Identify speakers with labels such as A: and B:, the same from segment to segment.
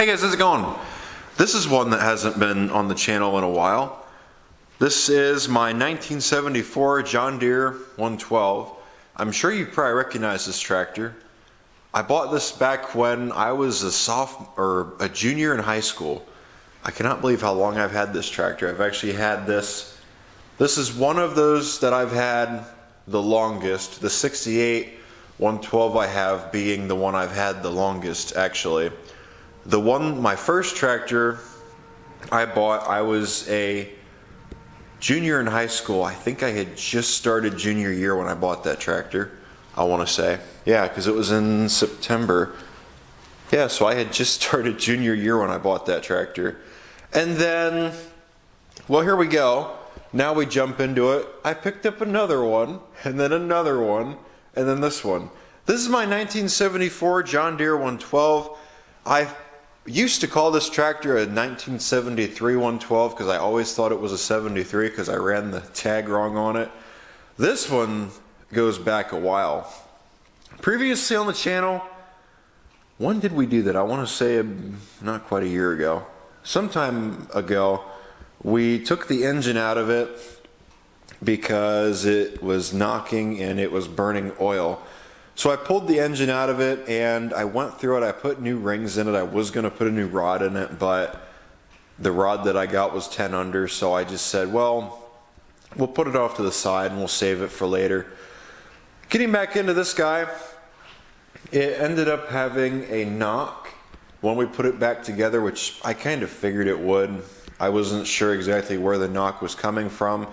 A: Hey guys, how's it going? This is one that hasn't been on the channel in a while. This is my 1974 John Deere 112. I'm sure you probably recognize this tractor. I bought this back when I was a junior in high school. I cannot believe how long I've had this tractor. I've actually had this. This is one of those that I've had the longest. The 68 112 I have being the one I've had the longest, actually. My first tractor I bought, I was a junior in high school. I think I had just started junior year when I bought that tractor, I want to say. Yeah, because it was in September. Yeah, so I had just started junior year when I bought that tractor. And then, well, here we go. Now we jump into it. I picked up another one, and then another one, and then this one. This is my 1974 John Deere 112. I used to call this tractor a 1973 112 because I always thought it was a 73 because I ran the tag wrong on it. This one goes back a while. Previously on the channel, when did we do that? I want to say not quite a year ago. Sometime ago, we took the engine out of it because it was knocking and it was burning oil. So I pulled the engine out of it and I went through it. I put new rings in it. I was going to put a new rod in it, but the rod that I got was 10 under, so I just said, well, we'll put it off to the side and we'll save it for later. Getting back into this guy, it ended up having a knock when we put it back together, which I kind of figured it would. I wasn't sure exactly where the knock was coming from.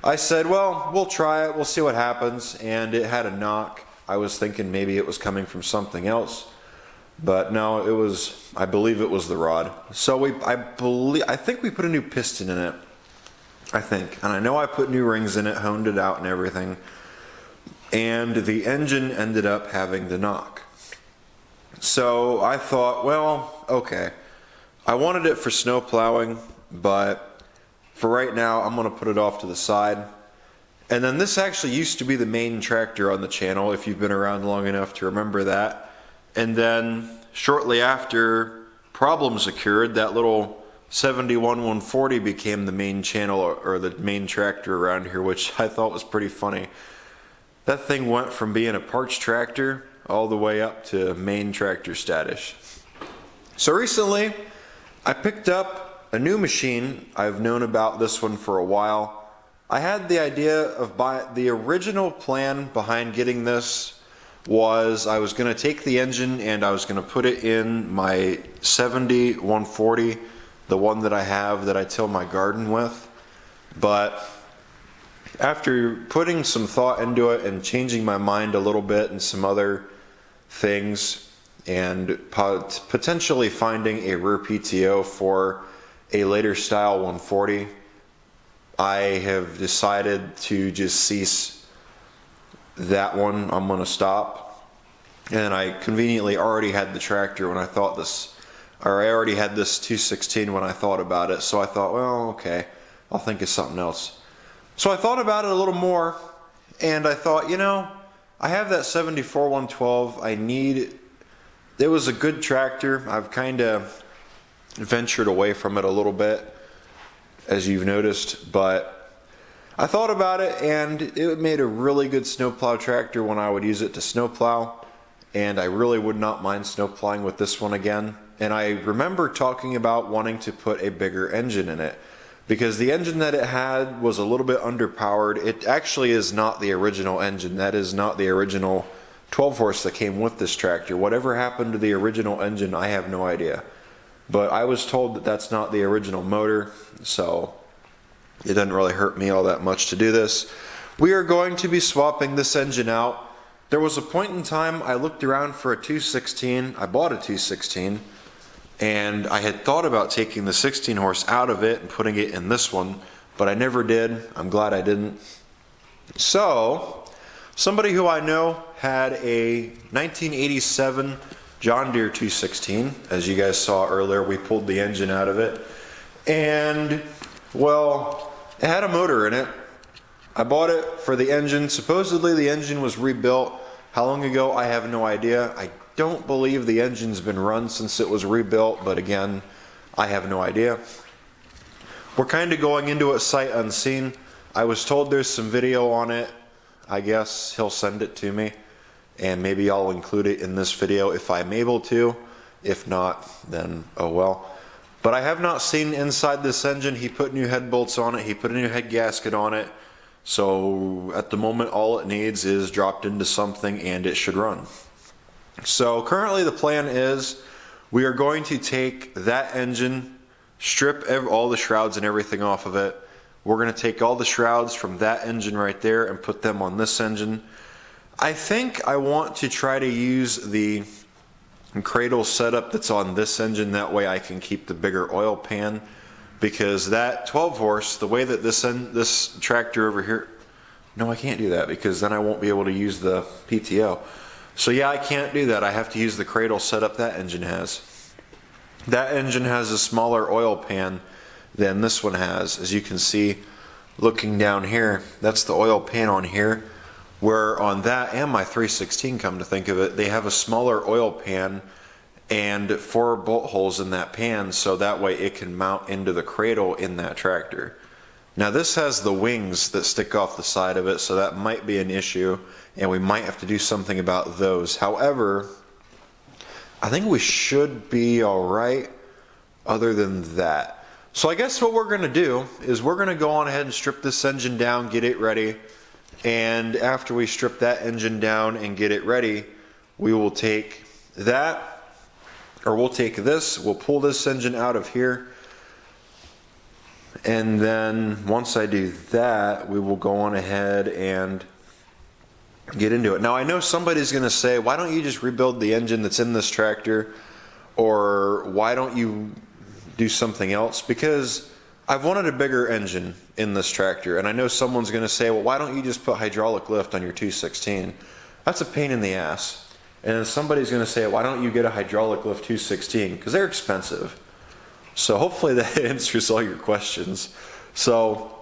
A: I said, well, we'll try it. We'll see what happens. And it had a knock. I was thinking maybe it was coming from something else, but no, it was, I believe it was the rod. So I think we put a new piston in it, and I know I put new rings in it, honed it out and everything, and the engine ended up having the knock. So I thought, well, okay, I wanted it for snow plowing, but for right now, I'm going to put it off to the side. And then this actually used to be the main tractor on the channel, if you've been around long enough to remember that. And then shortly after, problems occurred. That little 71 140 became the main channel or the main tractor around here, which I thought was pretty funny. That thing went from being a parts tractor all the way up to main tractor status. So recently, I picked up a new machine. I've known about this one for a while. I had the idea of the original plan behind getting this was I was going to take the engine and I was going to put it in my 70 140, the one that I have that I till my garden with. But after putting some thought into it and changing my mind a little bit and some other things and potentially finding a rear PTO for a later style 140, I have decided to just cease that one. I'm going to stop. And I conveniently already had the tractor when I thought this, or I already had this 216 when I thought about it. So I thought, well, okay, I'll think of something else. So I thought about it a little more, and I thought, you know, I have that 74 112. It was a good tractor. I've kind of ventured away from it a little bit, as you've noticed, but I thought about it and it made a really good snowplow tractor when I would use it to snowplow, and I really would not mind snowplowing with this one again. And I remember talking about wanting to put a bigger engine in it because the engine that it had was a little bit underpowered. It actually is not the original engine. That is not the original 12 horse that came with this tractor. Whatever happened to the original engine, I have no idea. But I was told that that's not the original motor, so it doesn't really hurt me all that much to do this. We are going to be swapping this engine out. There was a point in time I looked around for a 216. I bought a 216, and I had thought about taking the 16 horse out of it and putting it in this one, but I never did. I'm glad I didn't. So, somebody who I know had a 1987 John Deere 216. As you guys saw earlier, we pulled the engine out of it, and well, it had a motor in it. I bought it for the engine. Supposedly the engine was rebuilt. How long ago, I have no idea. I don't believe the engine's been run since it was rebuilt, but again, I have no idea. We're kind of going into it sight unseen. I was told there's some video on it. I guess he'll send it to me, and maybe I'll include it in this video if I'm able to. If not, then oh well. But I have not seen inside this engine. He put new head bolts on it. He put a new head gasket on it. So at the moment, all it needs is dropped into something and it should run. So currently the plan is we are going to take that engine, strip all the shrouds and everything off of it. We're going to take all the shrouds from that engine right there and put them on this engine. I think I want to try to use the cradle setup that's on this engine. That way I can keep the bigger oil pan, because that 12 horse, the way that this tractor over here, no, I can't do that because then I won't be able to use the PTO. So yeah, I can't do that. I have to use the cradle setup that engine has. That engine has a smaller oil pan than this one has. As you can see, looking down here, that's the oil pan on here. Where on that and my 316, come to think of it, they have a smaller oil pan and 4 bolt holes in that pan, so that way it can mount into the cradle in that tractor. Now this has the wings that stick off the side of it, so that might be an issue, and we might have to do something about those. However, I think we should be alright other than that. So I guess what we're going to do is we're going to go on ahead and strip this engine down, get it ready, and after we strip that engine down and get it ready, we will take that, or we'll take this, we'll pull this engine out of here, and then once I do that, we will go on ahead and get into it. Now I know somebody's going to say, why don't you just rebuild the engine that's in this tractor, or why don't you do something else? Because I've wanted a bigger engine in this tractor, and I know someone's going to say, well, why don't you just put hydraulic lift on your 216? That's a pain in the ass. And then somebody's going to say, why don't you get a hydraulic lift 216? Because they're expensive. So hopefully that answers all your questions. So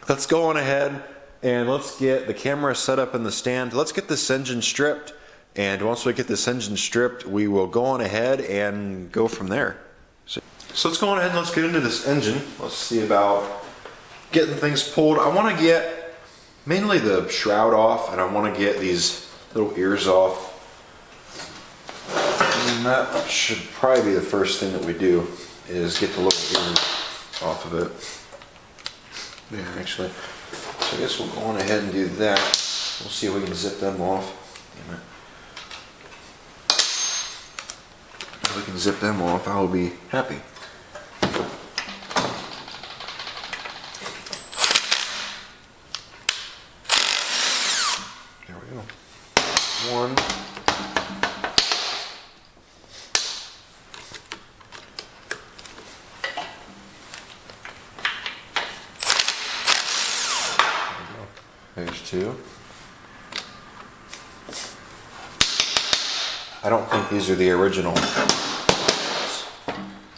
A: let's go on ahead and let's get the camera set up in the stand. Let's get this engine stripped, and once we get this engine stripped, we will go on ahead and go from there. So let's go on ahead and let's get into this engine. Let's see about getting things pulled. I want to get mainly the shroud off, and I want to get these little ears off. And that should probably be the first thing that we do, is get the little ears off of it. Yeah, actually. So I guess we'll go on ahead and do that. We'll see if we can zip them off. Damn it. If we can zip them off, I will be happy. There we go. One. There's 2. I don't think these are the original. They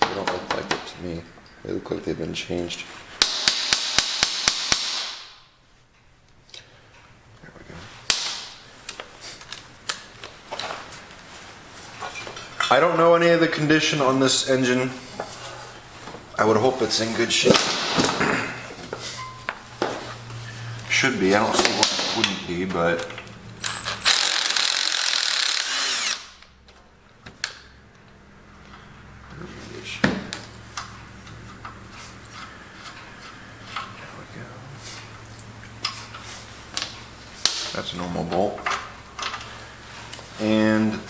A: don't look like it to me. They look like they've been changed. There we go. I don't know any of the condition on this engine. I would hope it's in good shape. Should be. I don't see why it wouldn't be, but there we go. That's a normal bolt. And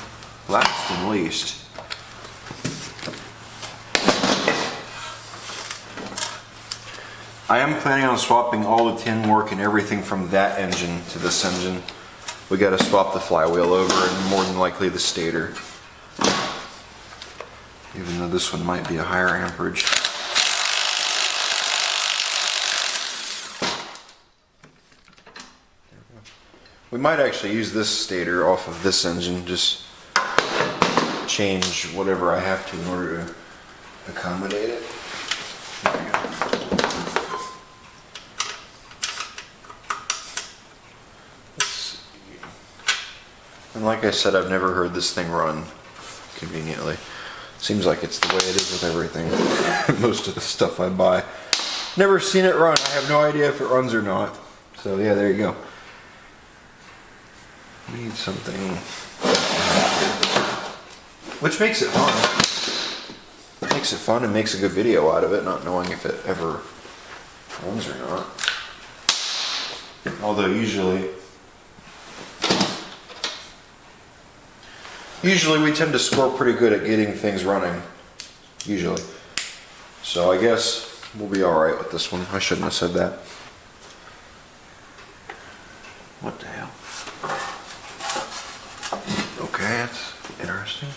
A: last and least, I am planning on swapping all the tin work and everything from that engine to this engine. We got to swap the flywheel over, and more than likely the stator. Even though this one might be a higher amperage. We might actually use this stator off of this engine, just change whatever I have to in order to accommodate it. There we go. And like I said, I've never heard this thing run conveniently. Seems like it's the way it is with everything. Most of the stuff I buy. Never seen it run. I have no idea if it runs or not. So yeah, there you go. We need something which makes it fun. Makes it fun and makes a good video out of it, not knowing if it ever runs or not. Although usually we tend to score pretty good at getting things running. Usually. So I guess we'll be alright with this one. I shouldn't have said that. What the hell? Okay, that's interesting.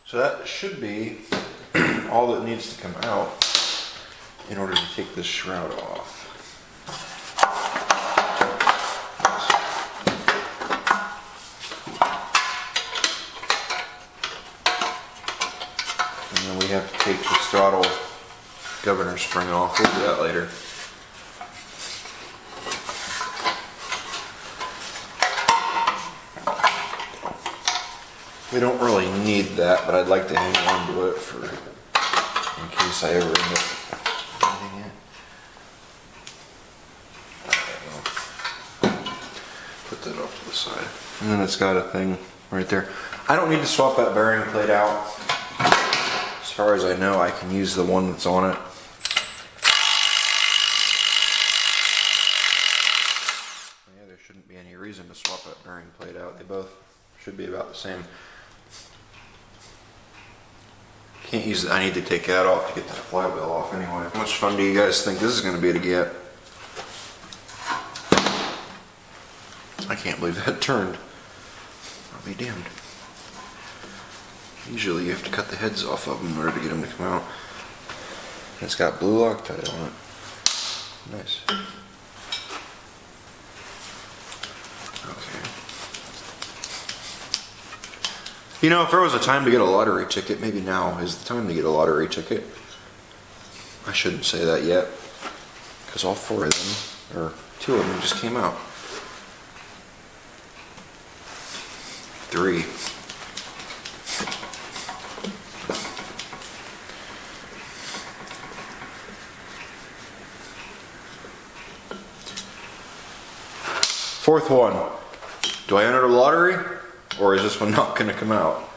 A: So that should be all that needs to come out in order to take this shroud off. And then we have to take the throttle governor spring off. We'll do that later. We don't really need that, but I'd like to hang on to it for in case I ever end up needing it. Put that off to the side. And then it's got a thing right there. I don't need to swap that bearing plate out. As far as I know, I can use the one that's on it. Yeah, there shouldn't be any reason to swap that bearing plate out. They both should be about the same. Can't use it. I need to take that off to get that flywheel off anyway. How much fun do you guys think this is going to be to get? I can't believe that turned. I'll be damned. Usually you have to cut the heads off of them in order to get them to come out. It's got blue Loctite on it. Nice. Okay. You know, if there was a time to get a lottery ticket, maybe now is the time to get a lottery ticket. I shouldn't say that yet, because all four of them, or two of them, just came out. Three. Fourth one. Do I enter the lottery? Or is this one not going to come out?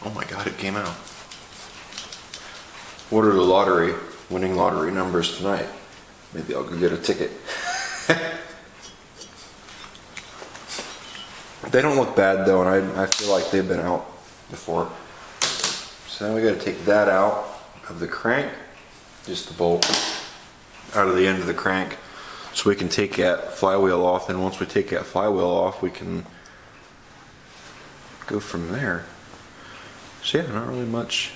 A: Oh my god, it came out. What are the winning lottery numbers tonight? Maybe I'll go get a ticket. They don't look bad though, and I feel like they've been out before. So now we got to take that out of the crank, just the bolt out of the end of the crank, so we can take that flywheel off. And once we take that flywheel off, we can go from there. So yeah, not really much.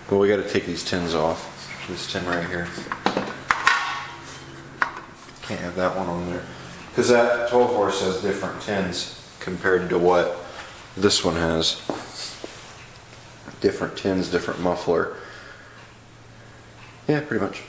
A: But we got to take these tins off. This tin right here. Can't have that one on there. Because that 12 horse has different tins compared to what this one has. Different tins, different muffler. Yeah, pretty much.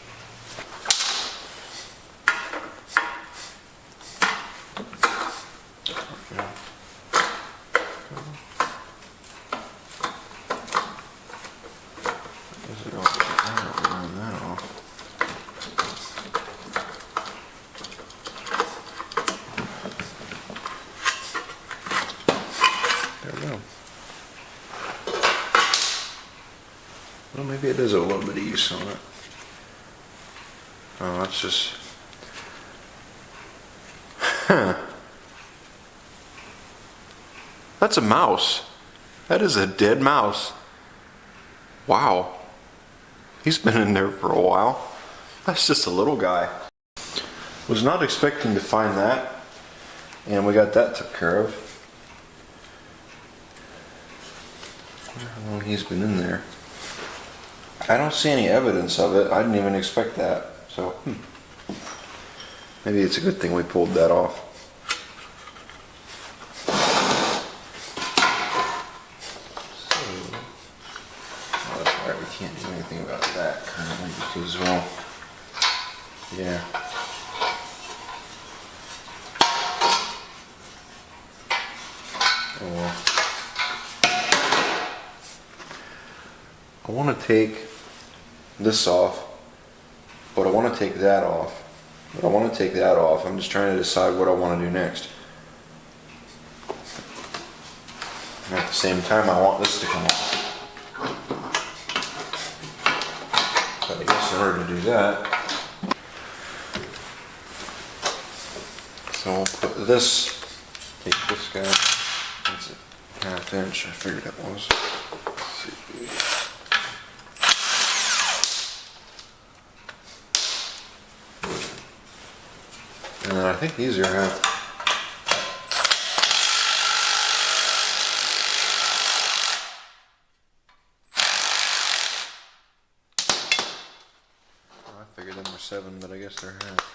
A: Well, maybe it is a little bit of use on it. Oh, that's just... Huh. That's a mouse. That is a dead mouse. Wow. He's been in there for a while. That's just a little guy. Was not expecting to find that. And we got that took care of. I wonder how long he's been in there. I don't see any evidence of it. I didn't even expect that. So, maybe it's a good thing we pulled that off. anything about that currently because, well, yeah. Oh well. I want to take this off, but I want to take that off. But I want to take that off. I'm just trying to decide what I want to do next. And at the same time, I want this to come off. But I guess in order to do that, so I'll put this, take this guy, that's a 1/2 inch, I figured it was. Let's see. And then I think these are half. I figured them were 7, but I guess they're half.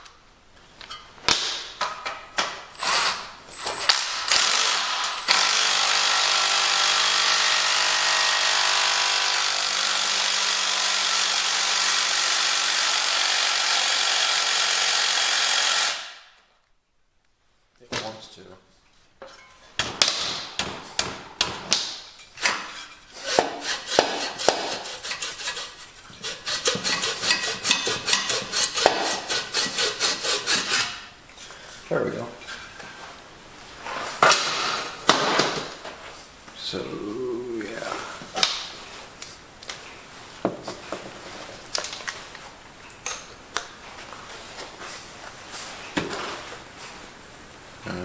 A: It wants to. There we go. So, yeah.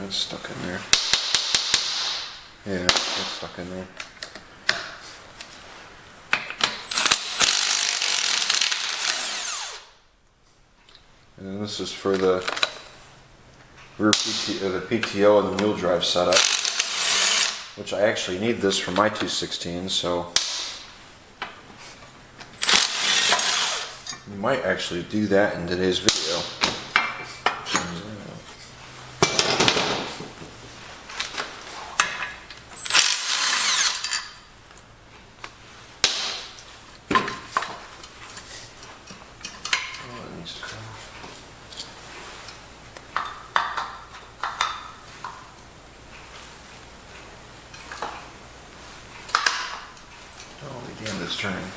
A: It's stuck in there. Yeah, it's stuck in there. And then this is for the rear the PTO and the mule drive setup, which I actually need this for my 216, so we might actually do that in today's video. Begin this turning.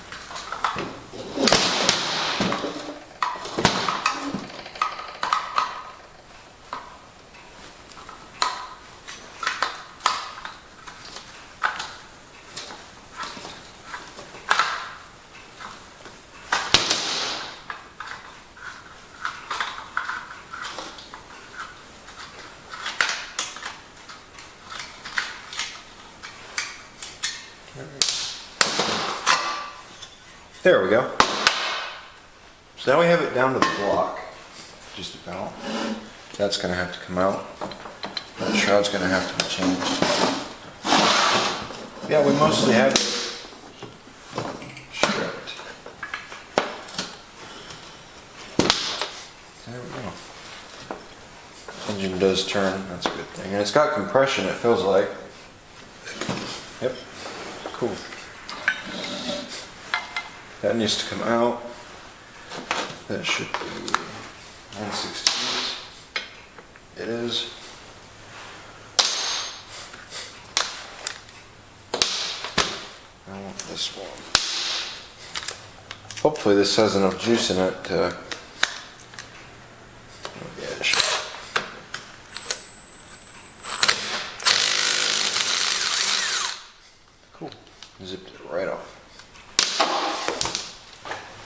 A: There we go. So now we have it down to the block, just about. That's going to have to come out. That shroud's going to have to be changed. Yeah, we mostly have it stripped. There we go. Engine does turn, that's a good thing. And it's got compression, it feels like. Yep, cool. That needs to come out. That should be 1/16. It is. I want this one. Hopefully this has enough juice in it to... Oh, yeah, it should. Cool. Zipped it right off.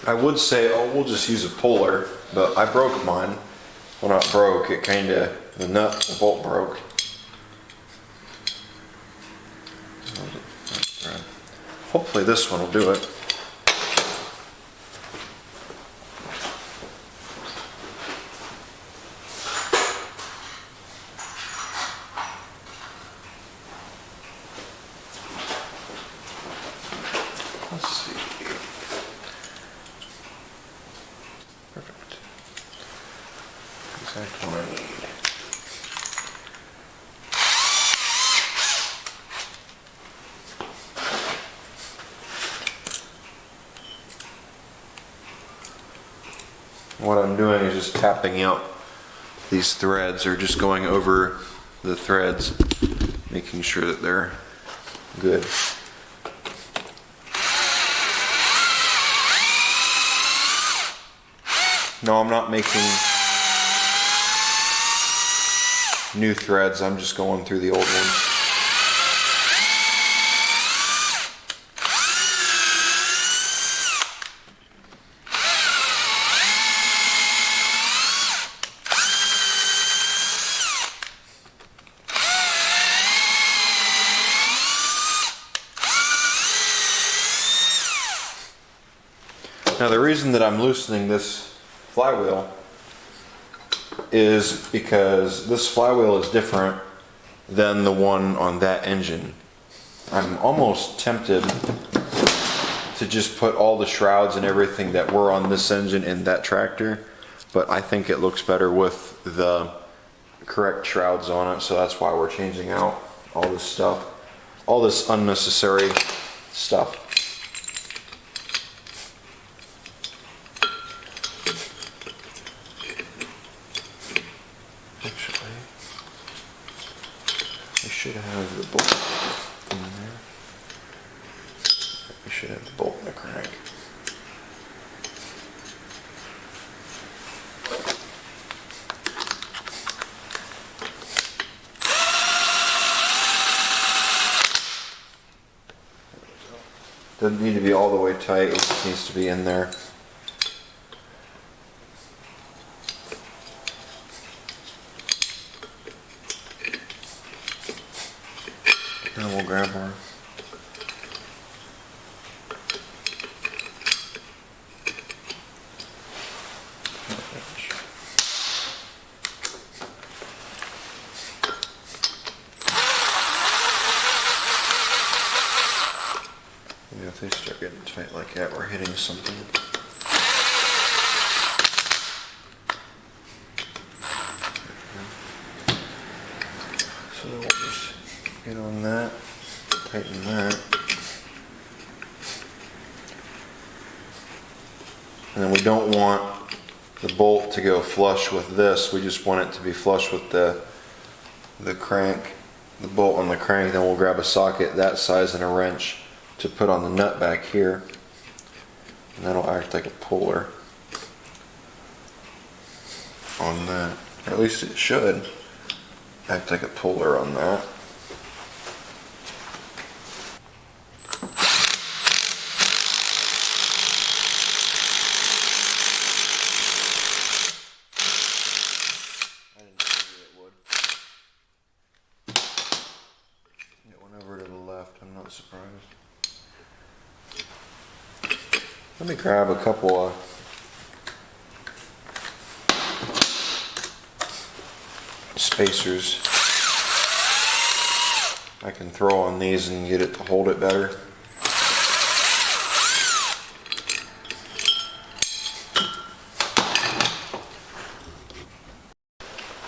A: I would say, oh, we'll just use a puller, but I broke mine. Well, not broke, it kinda, the bolt broke. Hopefully this one will do it. Let's see. Perfect. Exactly what I need. what I'm doing is just tapping out these threads, or just going over the threads, making sure that they're good. No, I'm not making new threads, I'm just going through the old ones. Now the reason that I'm loosening this flywheel is because this flywheel is different than the one on that engine. I'm almost tempted to just put all the shrouds and everything that were on this engine in that tractor, but I think it looks better with the correct shrouds on it, so that's why we're changing out all this stuff, all this unnecessary stuff. I should have the bolt in there. I should have the bolt in the crank. Doesn't need to be all the way tight, it just needs to be in there. And we'll grab one. Yeah, if they start getting tight like that, we're hitting something. So we'll just get on that, tighten that. And then we don't want the bolt to go flush with this, we just want it to be flush with the crank, the bolt on the crank. Then we'll grab a socket that size and a wrench to put on the nut back here. And that'll act like a puller on that. At least it should act like a puller on that. I'm not surprised. Let me grab a couple of spacers I can throw on these and get it to hold it better.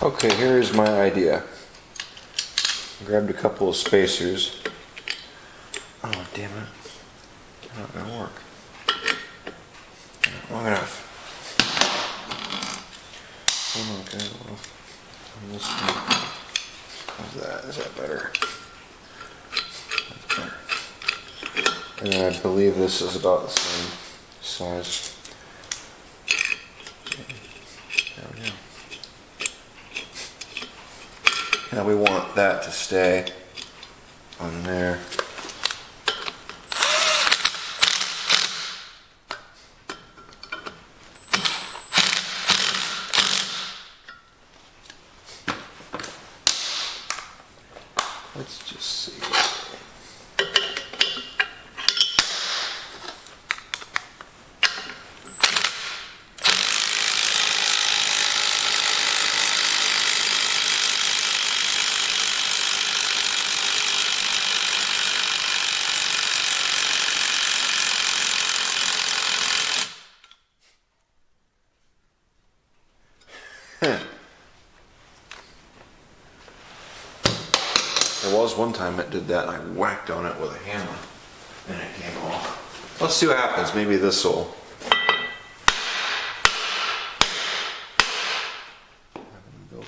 A: Okay, here's my idea. Grabbed a couple of spacers. Oh, damn it. They're not going to work. They're not long enough. Oh, okay, well, on this one. How's that? Is that better? That's better. And then I believe this is about the same size. There we go. Now we want that to stay on there. Let's just see. There was one time it did that and I whacked on it with a hammer and it came off. Let's see what happens. Maybe this will.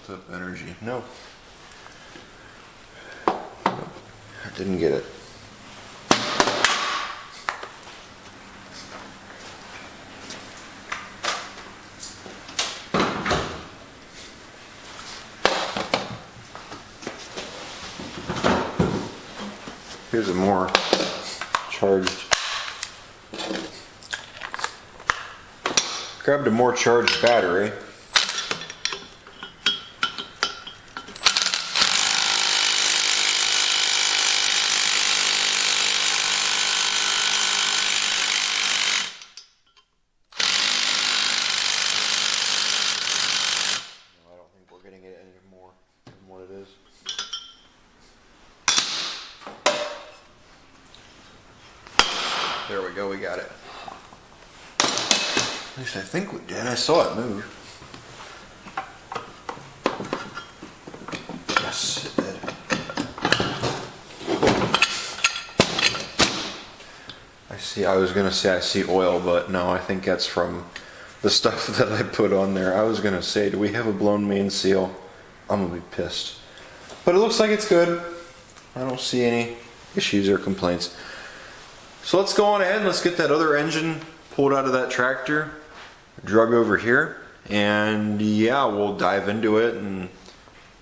A: built up energy. No. I didn't get it. Here's a more charged. Grabbed a more charged battery. No, I don't think we're getting it any more than what it is. There we go, we got it. At least I think we did. I saw it move. Yes, it did. I was gonna say I see oil, but no, I think that's from the stuff that I put on there. I was gonna say, do we have a blown main seal? I'm gonna be pissed. But it looks like it's good. I don't see any issues or complaints. So let's go on ahead and let's get that other engine pulled out of that tractor, drug over here, and yeah, we'll dive into it and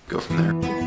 A: go from there.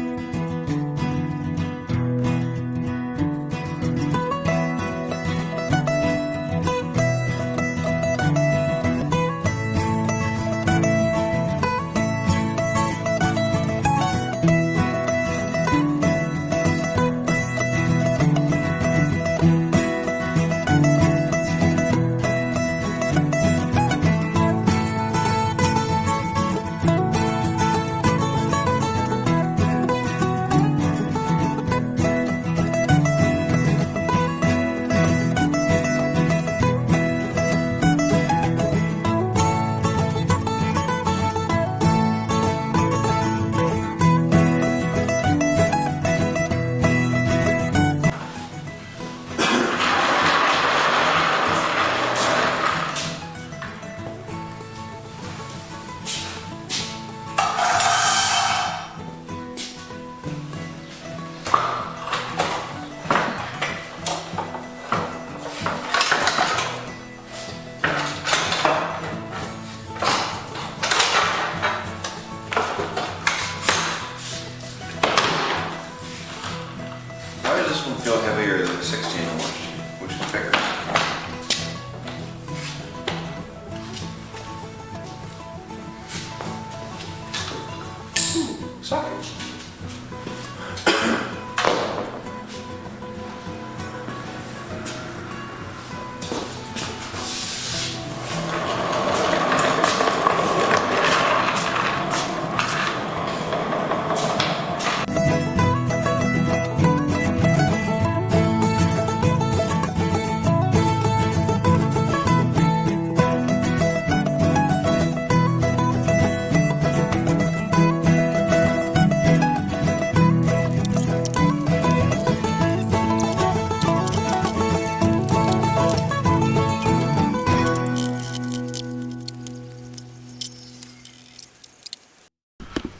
A: This one feel heavier than the 16 inch, which is bigger. Ooh, socket.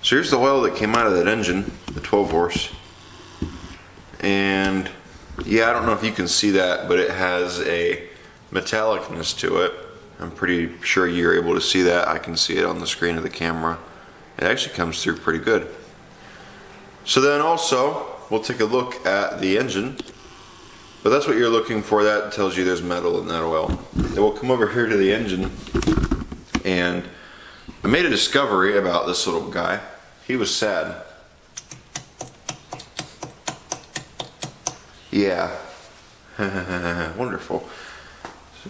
A: So here's the oil that came out of that engine, the 12 horse. And yeah, I don't know if you can see that, but it has a metallicness to it. I'm pretty sure you're able to see that. I can see it on the screen of the camera. It actually comes through pretty good. So then also, we'll take a look at the engine. But that's what you're looking for. That tells you there's metal in that oil. Then we'll come over here to the engine, and I made a discovery about this little guy. He was sad. Yeah. Wonderful.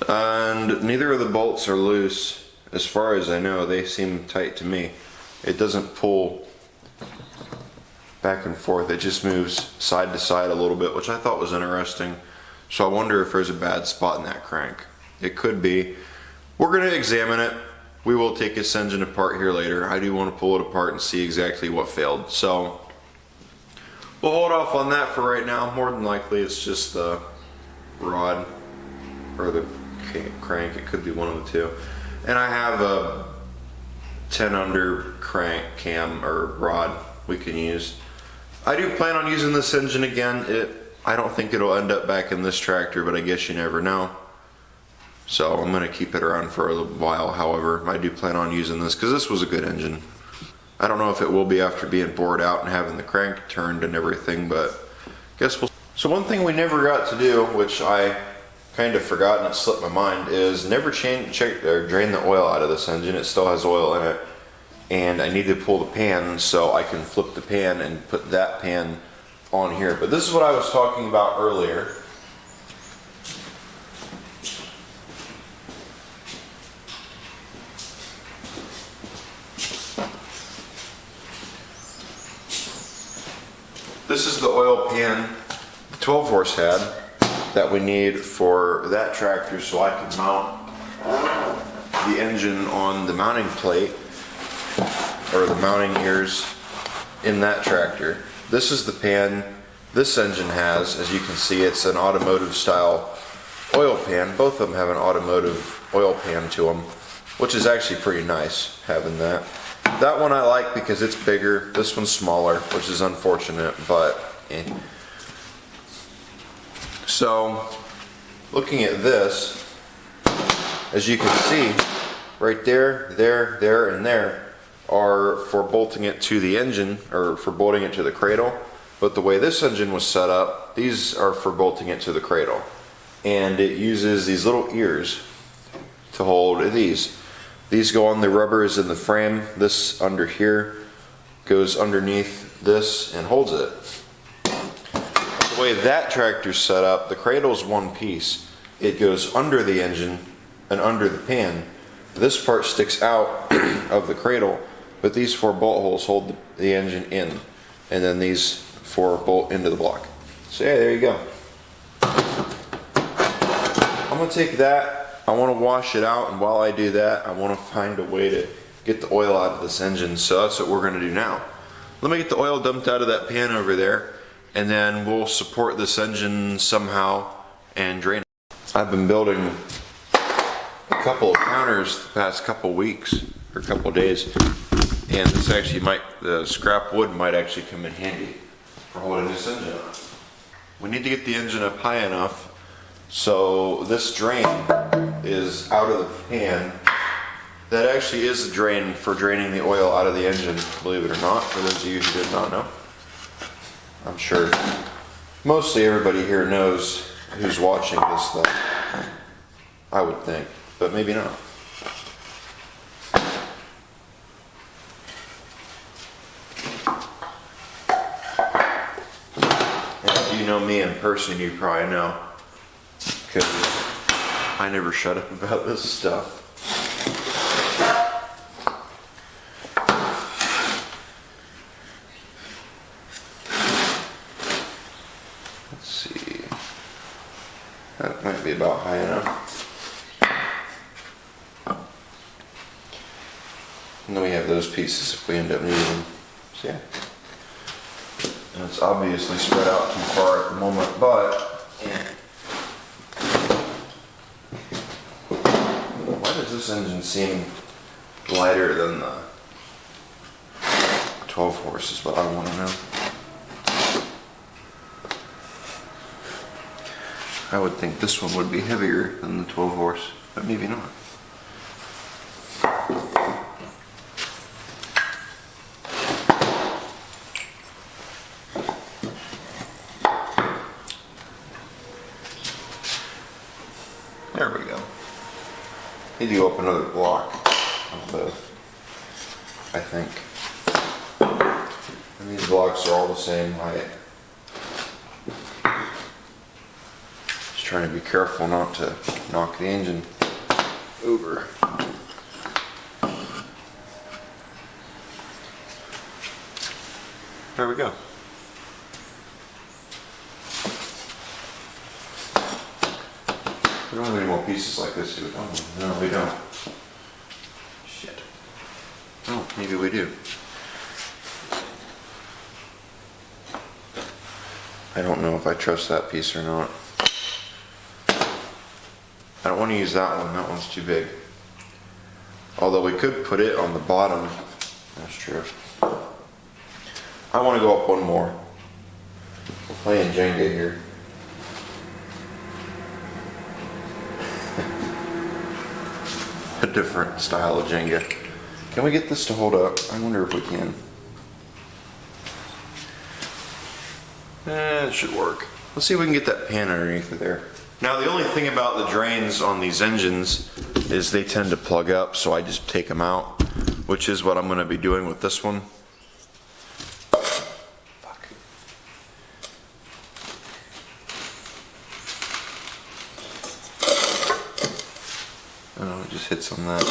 A: And neither of the bolts are loose. As far as I know, they seem tight to me. It doesn't pull back and forth. It just moves side to side a little bit, which I thought was interesting. So I wonder if there's a bad spot in that crank. It could be. We're going to examine it. We will take this engine apart here later. I do want to pull it apart and see exactly what failed. So we'll hold off on that for right now. More than likely it's just the rod or the crank. It could be one of the two. And I have a 10 under crank cam or rod we can use. I do plan on using this engine again. I don't think it'll end up back in this tractor, but I guess you never know. So I'm going to keep it around for a little while. However, I do plan on using this because this was a good engine. I don't know if it will be after being bored out and having the crank turned and everything, but guess we'll. So one thing we never got to do, which I kind of forgot and it slipped my mind, is never check or drain the oil out of this engine. It still has oil in it, and I need to pull the pan so I can flip the pan and put that pan on here. But this is what I was talking about earlier. This is the oil pan the 12 horse had that we need for that tractor, so I can mount the engine on the mounting plate or the mounting ears in that tractor. This is the pan this engine has. As you can see, it's an automotive style oil pan. Both of them have an automotive oil pan to them, which is actually pretty nice having that. That one I like because it's bigger. This one's smaller, which is unfortunate, but So, looking at this, as you can see, right there, there, and there are for bolting it to the engine, or for bolting it to the cradle. But the way this engine was set up, these are for bolting it to the cradle. And it uses these little ears to hold these. These go on the rubbers in the frame. This under here goes underneath this and holds it. The way that tractor's set up, the cradle's one piece. It goes under the engine and under the pan. This part sticks out of the cradle, but these 4 bolt holes hold the engine in, and then these 4 bolt into the block. So yeah, there you go. I'm gonna take that. I want to wash it out, and while I do that, I want to find a way to get the oil out of this engine, so that's what we're going to do now. Let me get the oil dumped out of that pan over there, and then we'll support this engine somehow and drain it. I've been building a couple of counters the past couple weeks, or a couple days, and this actually the scrap wood might actually come in handy for holding this engine up. We need to get the engine up high enough so this drain is out of the pan. That actually is a drain for draining the oil out of the engine, believe it or not, for those of you who did not know. I'm sure mostly everybody here knows who's watching this stuff, I would think, but maybe not. And if you know me in person, you probably know, because I never shut up about this stuff. Let's see. That might be about high enough. And then we have those pieces if we end up needing them. So yeah. And it's obviously spread out too far at the moment, but yeah. Why does this engine seem lighter than the 12 horse is what I want to know. I would think this one would be heavier than the 12 horse, but maybe not. There we go. Need to go up another block of both, I think. And these blocks are all the same height. Just trying to be careful not to knock the engine over. There we go. We don't have any more pieces like this, do we? Oh, no, we don't. Shit. Oh, maybe we do. I don't know if I trust that piece or not. I don't want to use that one. That one's too big. Although we could put it on the bottom. That's true. I want to go up one more. We're playing Jenga here. A different style of Jenga. Can we get this to hold up? I wonder if we can. It should work. Let's see if we can get that pan underneath of there. Now the only thing about the drains on these engines is they tend to plug up, so I just take them out, which is what I'm going to be doing with this one. Fuck. Oh, it just hits on that.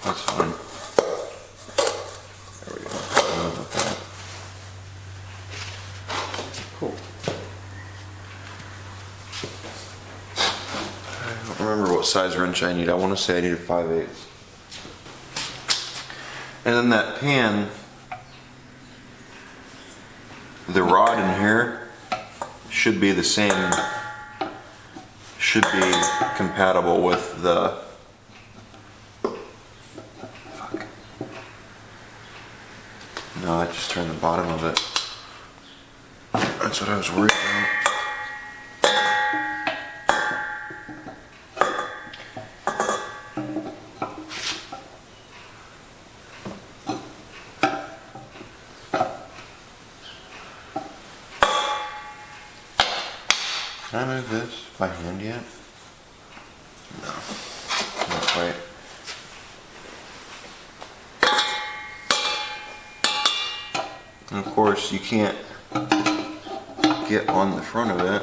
A: That's fine. There we go. Cool. I don't remember what size wrench I need. I want to say I need a 5/8. And then that pan, the rod in here should be the same, should be compatible with the, fuck. No, I just turned the bottom of it. That's what I was worried about. Can I move this by hand yet? No, not quite. And of course, you can't get on the front of it.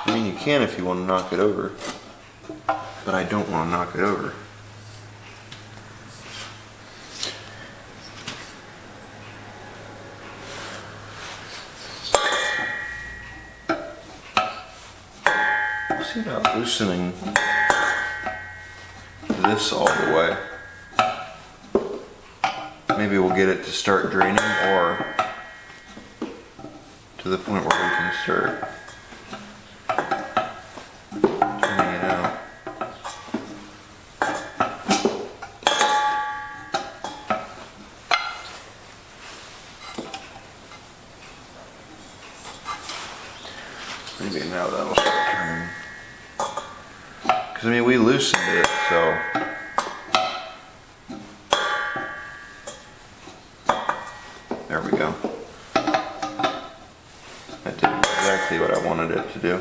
A: I mean, you can if you want to knock it over, but I don't want to knock it over. See about loosening this all the way. Maybe we'll get it to start draining, or to the point where we can start turning it out. Maybe now that'll start turning. Because I mean, we loosened it, so. There we go. That did exactly what I wanted it to do.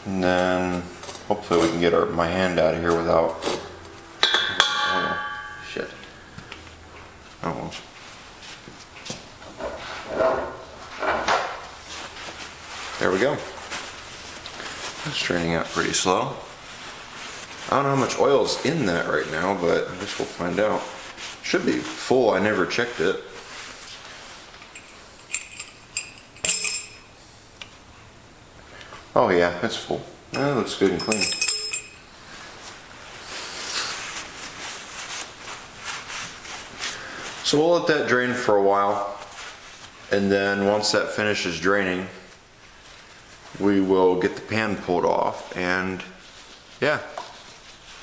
A: And then hopefully we can get my hand out of here without. Oh, shit. Oh well. There we go. That's draining out pretty slow. I don't know how much oil's in that right now, but I guess we'll find out. Should be full, I never checked it. Oh yeah, it's full. That looks good and clean. So we'll let that drain for a while, and then once that finishes draining, we will get the pan pulled off and yeah,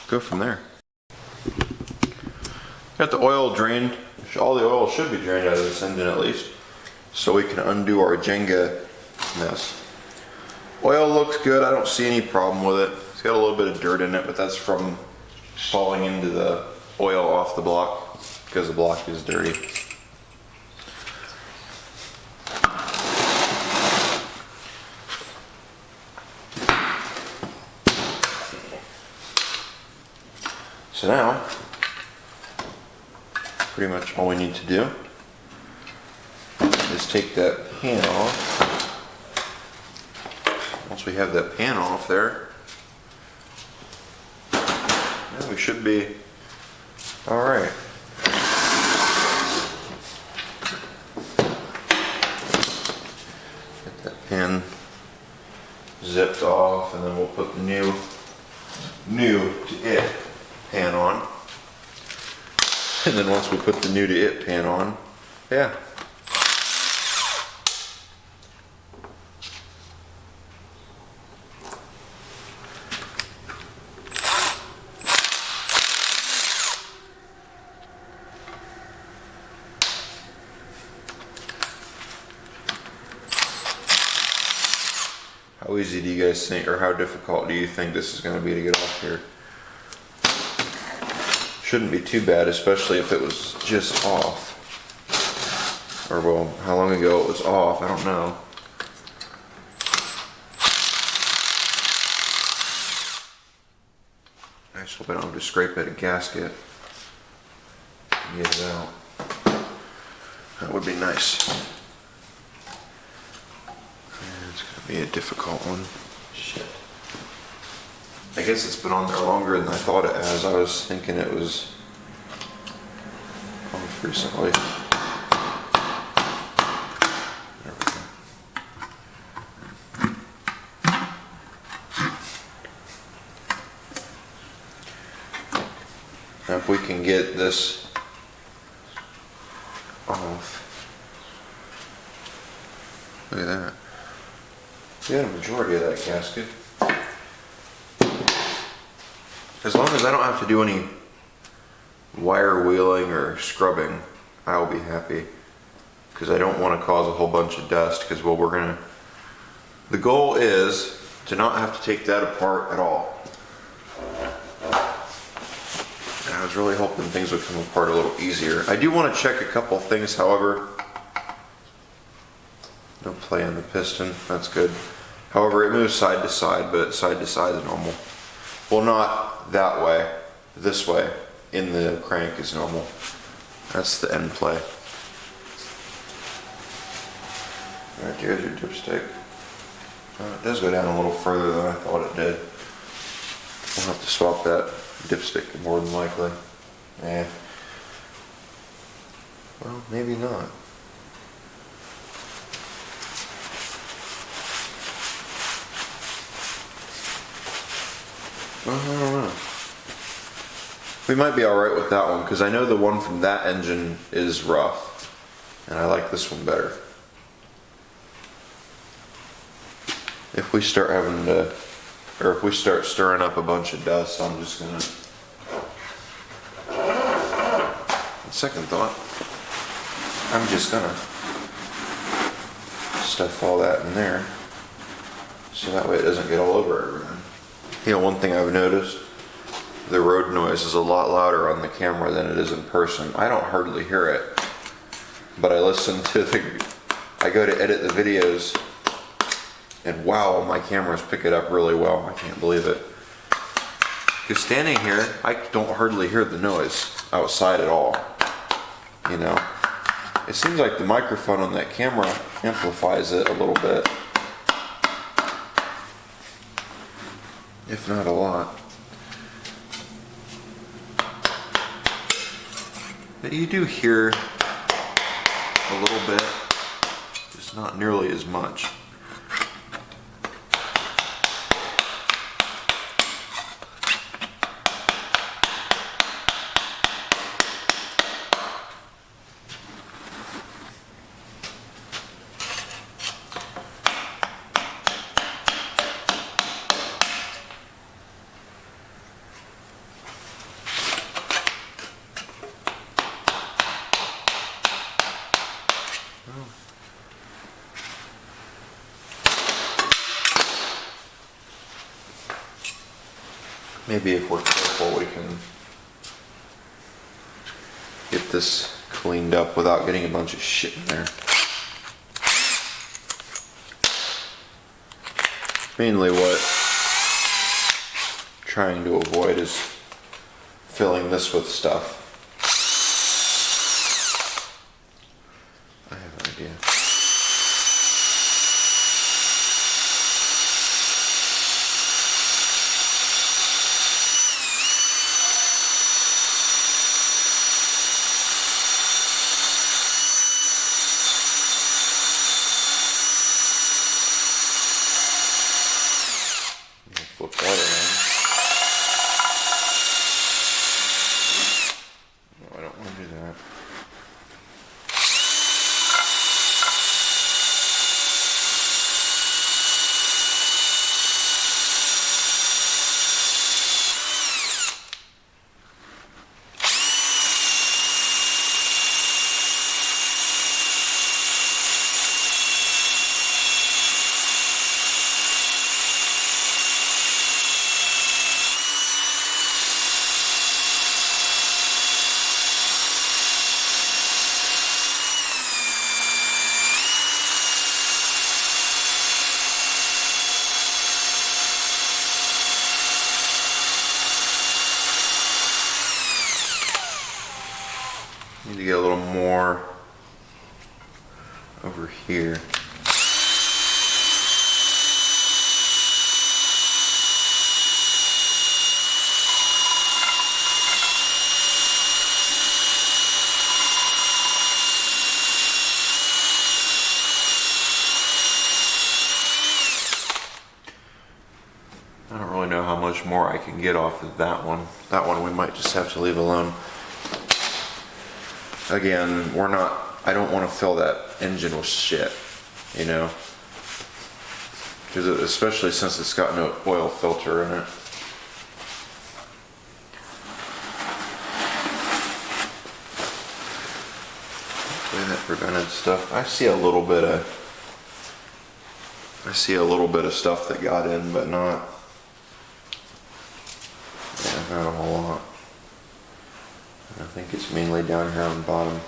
A: go from there. Got the oil drained. All the oil should be drained out of this engine at least, so we can undo our Jenga mess. Oil looks good. I don't see any problem with it. It's got a little bit of dirt in it, but that's from falling into the oil off the block because the block is dirty. So now, pretty much all we need to do is take that pan off. Once we have that pan off there, yeah, we should be all right. Get that pan zipped off, and then we'll put the new to it pan on. And then once we put the new to it pan on, yeah, How easy do you guys think, or how difficult do you think this is going to be to get off here? Shouldn't be too bad, especially if it was just off. Or well, how long ago it was off, I don't know. I just hope I don't have to scrape at a gasket and get it out. That would be nice. Yeah, it's gonna be a difficult one. Shit. I guess it's been on there longer than I thought it has. I was thinking it was off recently. There we go. Now if we can get this off. Look at that. We got a majority of that gasket. As long as I don't have to do any wire wheeling or scrubbing, I'll be happy. Because I don't want to cause a whole bunch of dust, because the goal is to not have to take that apart at all. And I was really hoping things would come apart a little easier. I do want to check a couple things, however. No play in the piston, that's good. However, it moves side to side, but side to side is normal. Well, not that way, this way, in the crank is normal. That's the end play. Alright, here's your dipstick. It does go down a little further than I thought it did. We'll have to swap that dipstick more than likely. Yeah. Well, maybe not. I don't know. We might be alright with that one, because I know the one from that engine is rough, and I like this one better. If we start having to, or if we start stirring up a bunch of dust, I'm just gonna, second thought, I'm just gonna stuff all that in there, so that way it doesn't get all over everything. You know, one thing I've noticed, the road noise is a lot louder on the camera than it is in person. I don't hardly hear it, but I listen to I go to edit the videos, and wow, my cameras pick it up really well. I can't believe it. Because standing here, I don't hardly hear the noise outside at all. You know, it seems like the microphone on that camera amplifies it a little bit. If not a lot. But you do hear a little bit, just not nearly as much. Maybe if we're careful, we can get this cleaned up without getting a bunch of shit in there. Mainly what I'm trying to avoid is filling this with stuff. I have an idea. Flip that around. Need to get a little more over here. I don't really know how much more I can get off of that one. That one we might just have to leave alone. Again, I don't want to fill that engine with shit, you know? Because especially since it's got no oil filter in it. Hopefully that prevented stuff. I see a little bit of stuff that got in, but not a whole lot. I think it's mainly down here on the bottom.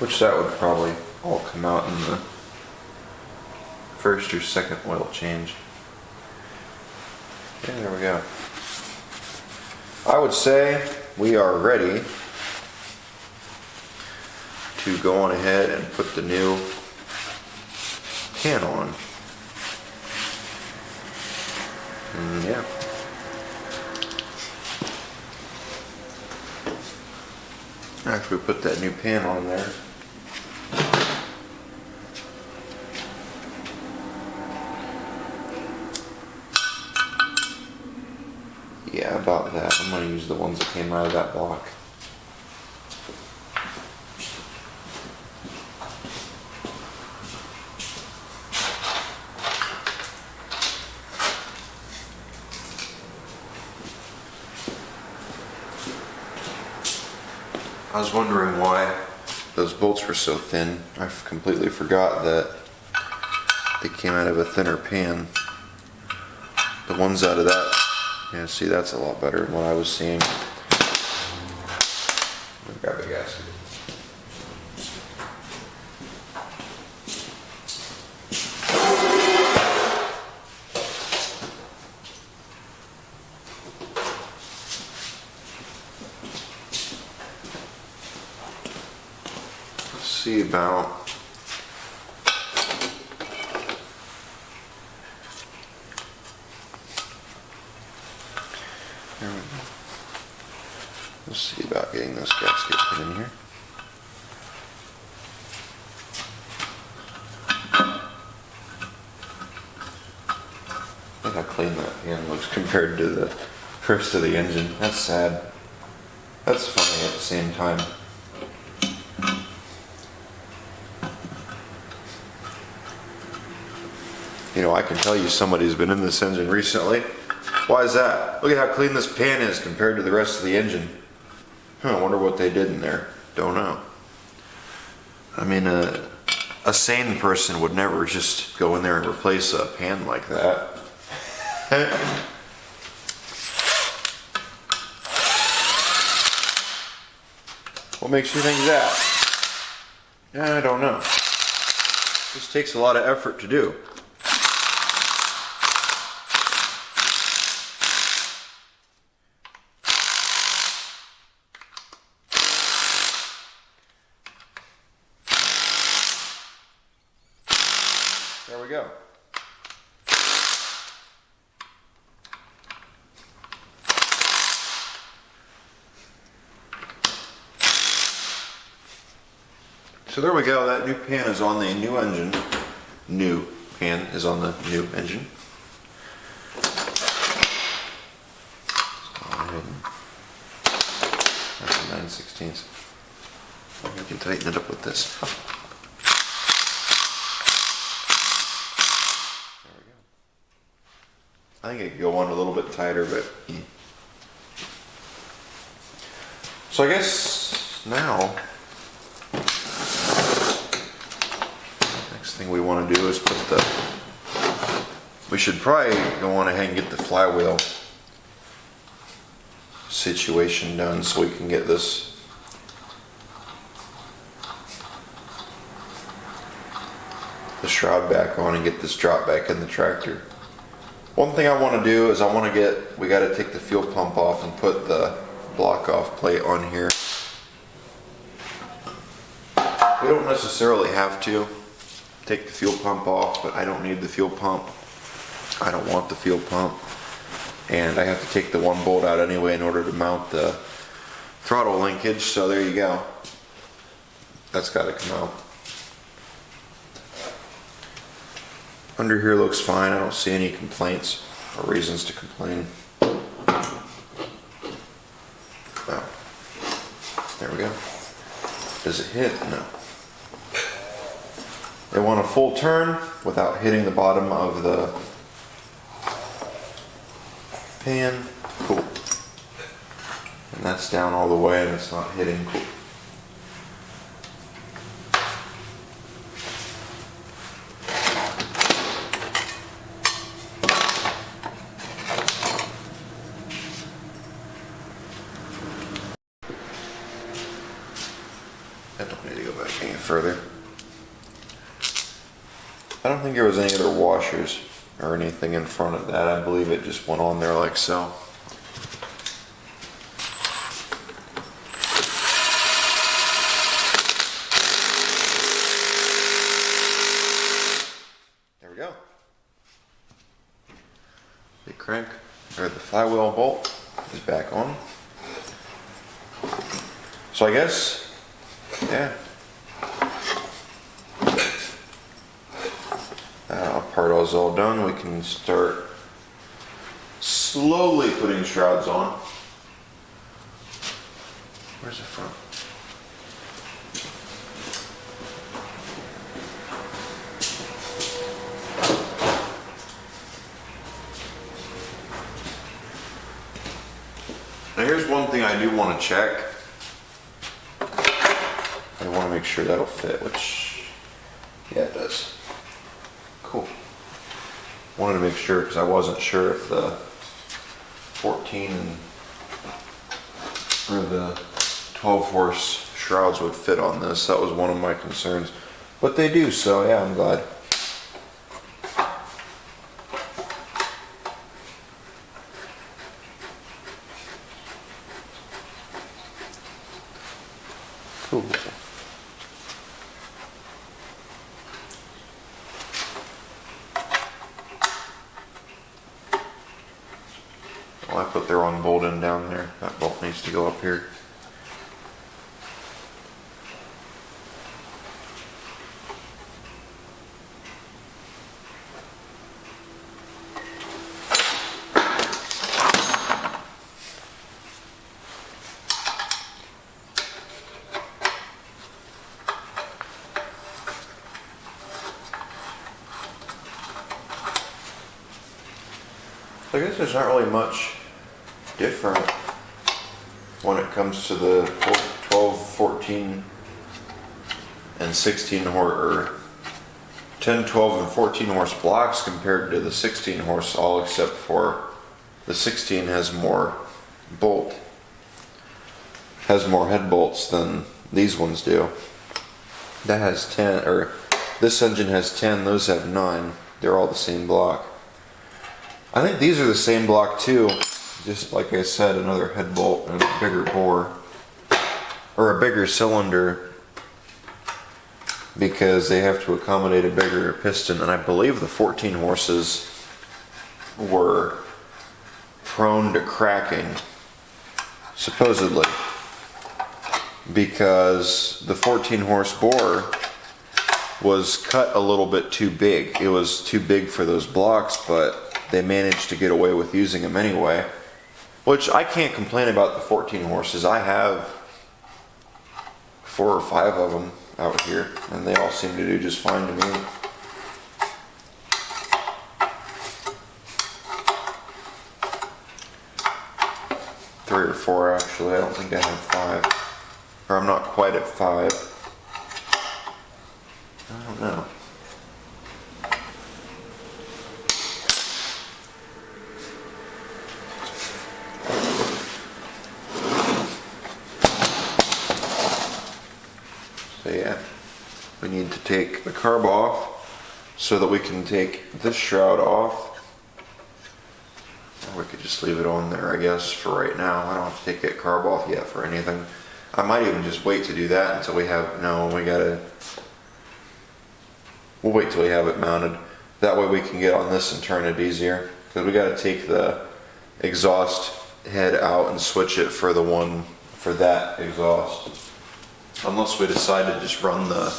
A: Which that would probably all come out in the first or second oil change. Yeah, there we go. I would say we are ready to go on ahead and put the new pan on. And yeah. After we put that new pan on there, yeah, about that. I'm going to use the ones that came out of that block. I was wondering why those bolts were so thin. I completely forgot that they came out of a thinner pan. The ones out of that, yeah, see, that's a lot better than what I was seeing. Grab a gasket. See about there we go. Let's see about getting this gasket put in here. Look how clean that pan looks compared to the rest of the engine. That's sad. That's funny at the same time. You know, I can tell you somebody's been in this engine recently. Why is that? Look at how clean this pan is compared to the rest of the engine. I wonder what they did in there. Don't know. I mean, a sane person would never just go in there and replace a pan like that. What makes you think that? I don't know. This takes a lot of effort to do. There we go. So there we go. That new pan is on the new engine. New pan is on the new engine. That's a 9/16. We can tighten it up with this. I think it could go on a little bit tighter, but so I guess now next thing we want to do is we should probably go on ahead and get the flywheel situation done so we can get this the shroud back on and get this drop back in the tractor. One thing I want to do is we got to take the fuel pump off and put the block off plate on here. We don't necessarily have to take the fuel pump off, but I don't need the fuel pump. I don't want the fuel pump. And I have to take the one bolt out anyway in order to mount the throttle linkage, so there you go. That's got to come out. Under here looks fine. I don't see any complaints or reasons to complain. Oh. There we go. Does it hit? No. They want a full turn without hitting the bottom of the pan. Cool. And that's down all the way and it's not hitting. Cool. I don't need to go back any further. I don't think there was any other washers or anything in front of that. I believe it just went on there like so. There we go. The crank, or the flywheel bolt is back on. So I guess, yeah. Part is all done. We can start slowly putting shrouds on. Where's the front? Now here's one thing I do want to check. I want to make sure that'll fit, which, yeah, it does. Cool. Wanted to make sure because I wasn't sure if the 14 or the 12 horse shrouds would fit on this. That was one of my concerns. But they do, so yeah, I'm glad. Cool. Well, I put the wrong bolt in down there. That bolt needs to go up here. I guess there's not really much different when it comes to the 12, 14, and 16 horse, or 10, 12, and 14 horse blocks compared to the 16 horse, all except for the 16 has more head bolts than these ones do. That has 10, or this engine has 10, those have 9. They're all the same block. I think these are the same block too, just like I said, another head bolt and a bigger bore, or a bigger cylinder, because they have to accommodate a bigger piston. And I believe the 14 horses were prone to cracking, supposedly, because the 14 horse bore was cut a little bit too big. It was too big for those blocks, but they managed to get away with using them anyway, which I can't complain about the 14 horses. I have 4 or 5 of them out here, and they all seem to do just fine to me. Three or 4 actually. I don't think I have 5, or I'm not quite at 5. I don't know. need to take the carb off so that we can take this shroud off. Or we could just leave it on there, I guess, for right now. I don't have to take that carb off yet for anything. I might even just wait to do that until we have, we'll wait till we have it mounted. That way we can get on this and turn it easier. Because we gotta take the exhaust head out and switch it for the one, for that exhaust. Unless we decide to just run the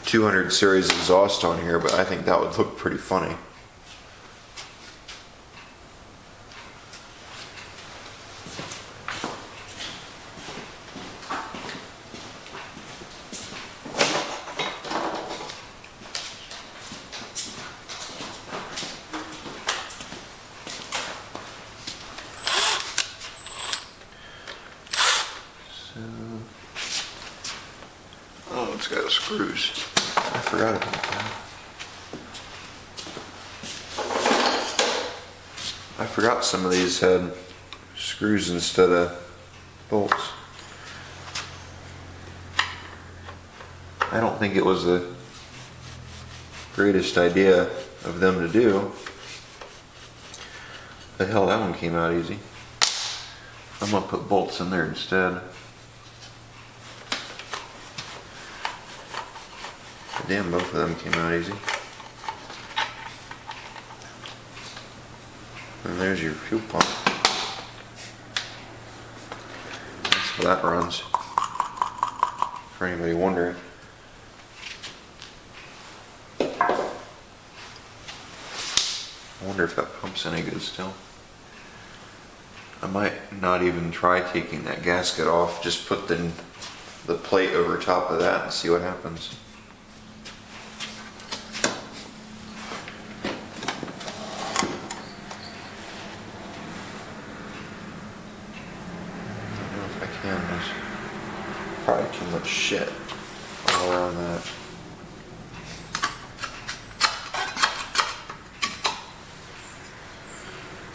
A: 200 series exhaust on here, but I think that would look pretty funny. Oh, it's got screws. I forgot about that. I forgot some of these had screws instead of bolts. I don't think it was the greatest idea of them to do. But hell, that one came out easy. I'm gonna put bolts in there instead. Damn, both of them came out easy. And there's your fuel pump. That's how that runs. For anybody wondering. I wonder if that pump's any good still. I might not even try taking that gasket off, just put the plate over top of that and see what happens. There's probably too much shit all around that.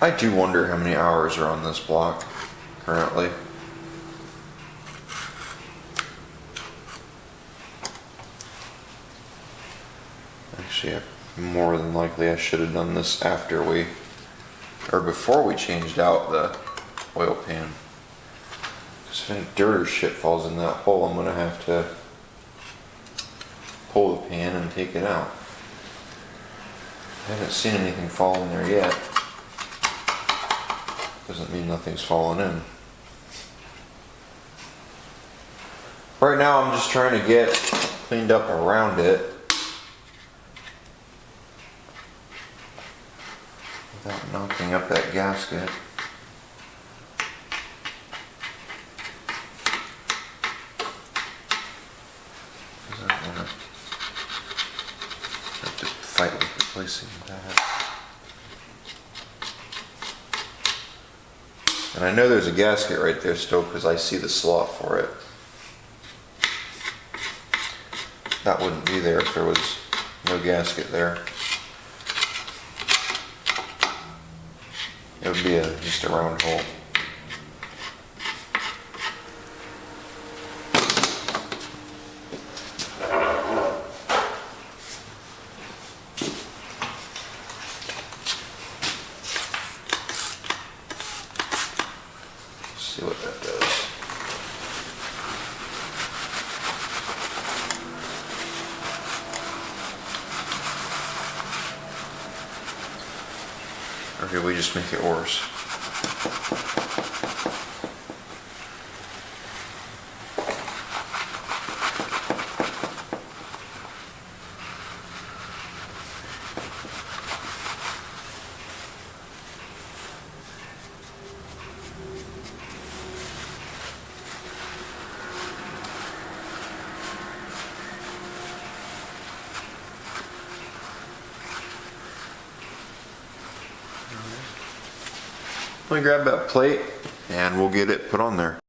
A: I do wonder how many hours are on this block currently. Actually, more than likely I should have done this after before we changed out the oil pan. If any dirt or shit falls in that hole, I'm gonna have to pull the pan and take it out. I haven't seen anything fall in there yet. Doesn't mean nothing's fallen in. Right now I'm just trying to get cleaned up around it without knocking up that gasket. Fight with replacing that. And I know there's a gasket right there still because I see the slot for it. That wouldn't be there if there was no gasket there. It would be just a round hole. See what that does. Or did we just make it worse? Let me grab that plate and we'll get it put on there.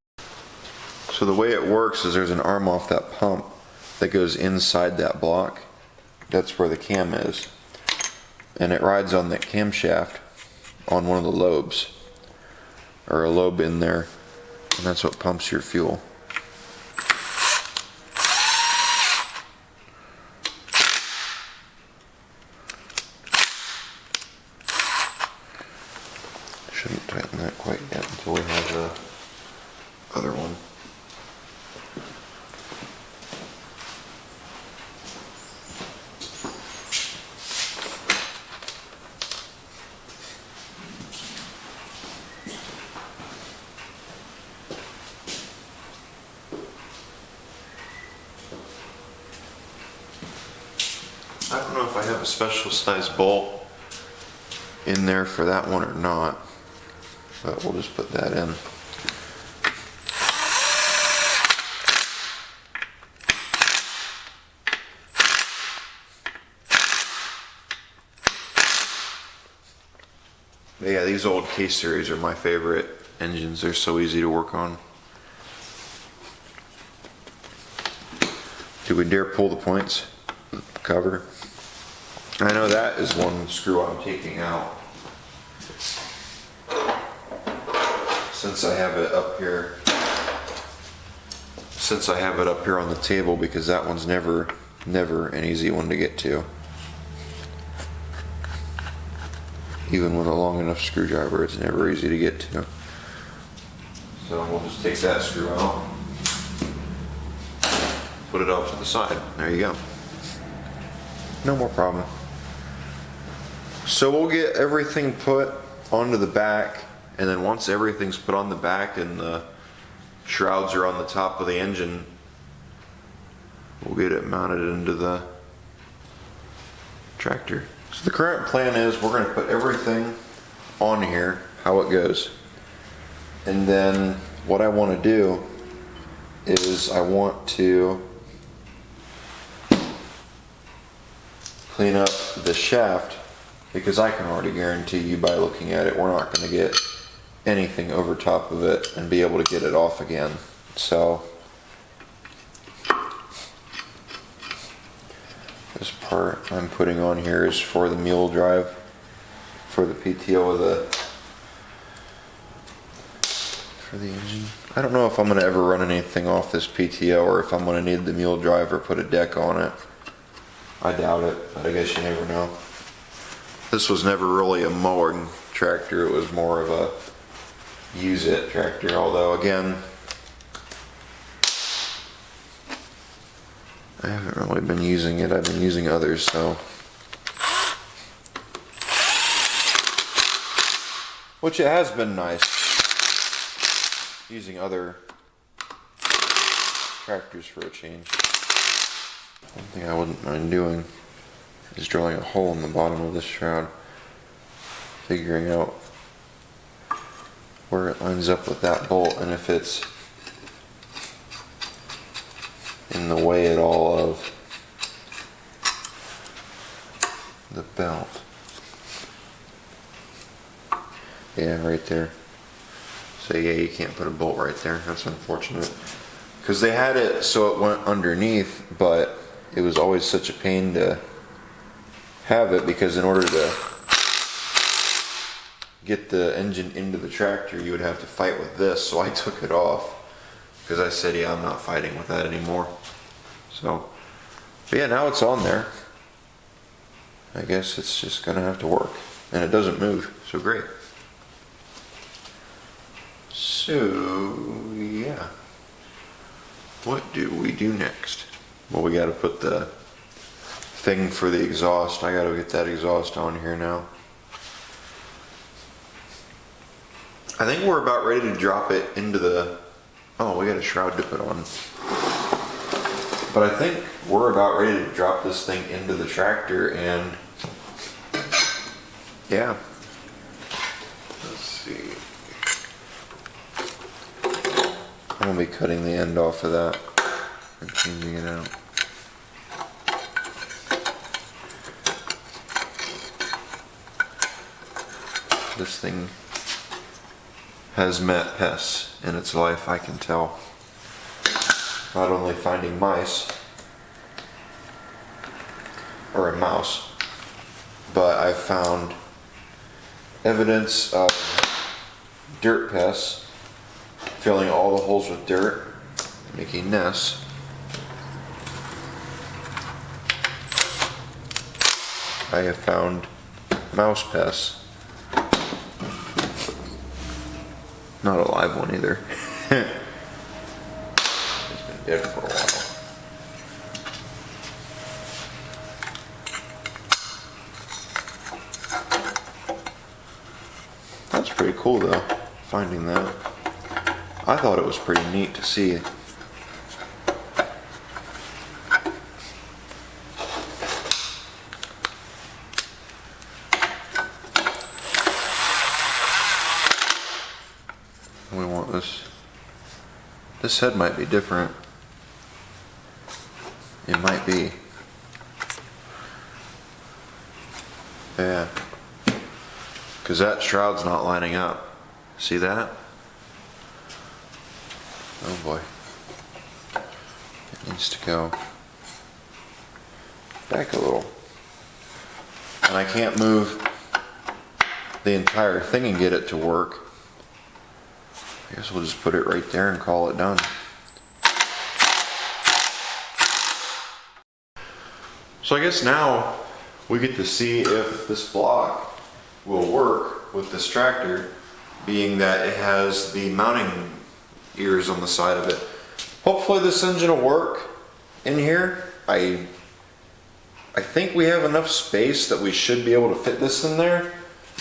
A: So the way it works is there's an arm off that pump that goes inside that block. That's where the cam is. And it rides on that camshaft on one of the lobes, or a lobe in there, and that's what pumps your fuel. Shouldn't tighten that quite yet until we have the other one. I don't know if I have a special size bolt in there for that one or not, but we'll just put that in. But yeah, these old K-Series are my favorite engines. They're so easy to work on. Do we dare pull the points cover? I know that is one screw I'm taking out, since I have it up here. Since I have it up here on the table, because that one's never an easy one to get to. Even with a long enough screwdriver, it's never easy to get to. So we'll just take that screw out, put it off to the side. There you go. No more problem. So we'll get everything put onto the back, and then once everything's put on the back and the shrouds are on the top of the engine, we'll get it mounted into the tractor. So the current plan is we're going to put everything on here, how it goes. And then what I want to do is I want to clean up the shaft, because I can already guarantee you by looking at it, we're not going to get anything over top of it and be able to get it off again. So this part I'm putting on here is for the mule drive, for the PTO for the engine. I don't know if I'm going to ever run anything off this PTO, or if I'm going to need the mule drive or put a deck on it. I doubt it, but I guess you never know. This was never really a mowing tractor, it was more of a use it tractor, although again, I haven't really been using it, I've been using others, so. Which it has been nice, using other tractors for a change. One thing I wouldn't mind doing is drilling a hole in the bottom of this shroud, figuring out where it lines up with that bolt, and if it's in the way at all of the belt. Yeah, right there. So yeah, you can't put a bolt right there. That's unfortunate. Because they had it so it went underneath, but it was always such a pain to have it, because in order to get the engine into the tractor, you would have to fight with this. So I took it off, because I said, yeah, I'm not fighting with that anymore. So, but yeah, now it's on there. I guess it's just gonna have to work, and it doesn't move, so great. So yeah, what do we do next? Well, we got to put the thing for the exhaust. I got to get that exhaust on here now. I think we're about ready to drop it into the, oh, we got a shroud to put on. But I think we're about ready to drop this thing into the tractor, and yeah. Let's see. I'm gonna be cutting the end off of that and changing it out. This thing has met pests in its life, I can tell. Not only finding mice, or a mouse, but I've found evidence of dirt pests, filling all the holes with dirt, making nests. I have found mouse pests Not a live one either. It's been dead for a while. That's pretty cool though, finding that. I thought it was pretty neat to see. We want this. This head might be different. It might be. Yeah. Because that shroud's not lining up. See that? Oh boy. It needs to go back a little. And I can't move the entire thing and get it to work. I guess we'll just put it right there and call it done. So I guess now we get to see if this block will work with this tractor, being that it has the mounting ears on the side of it. Hopefully this engine will work in here. I think we have enough space that we should be able to fit this in there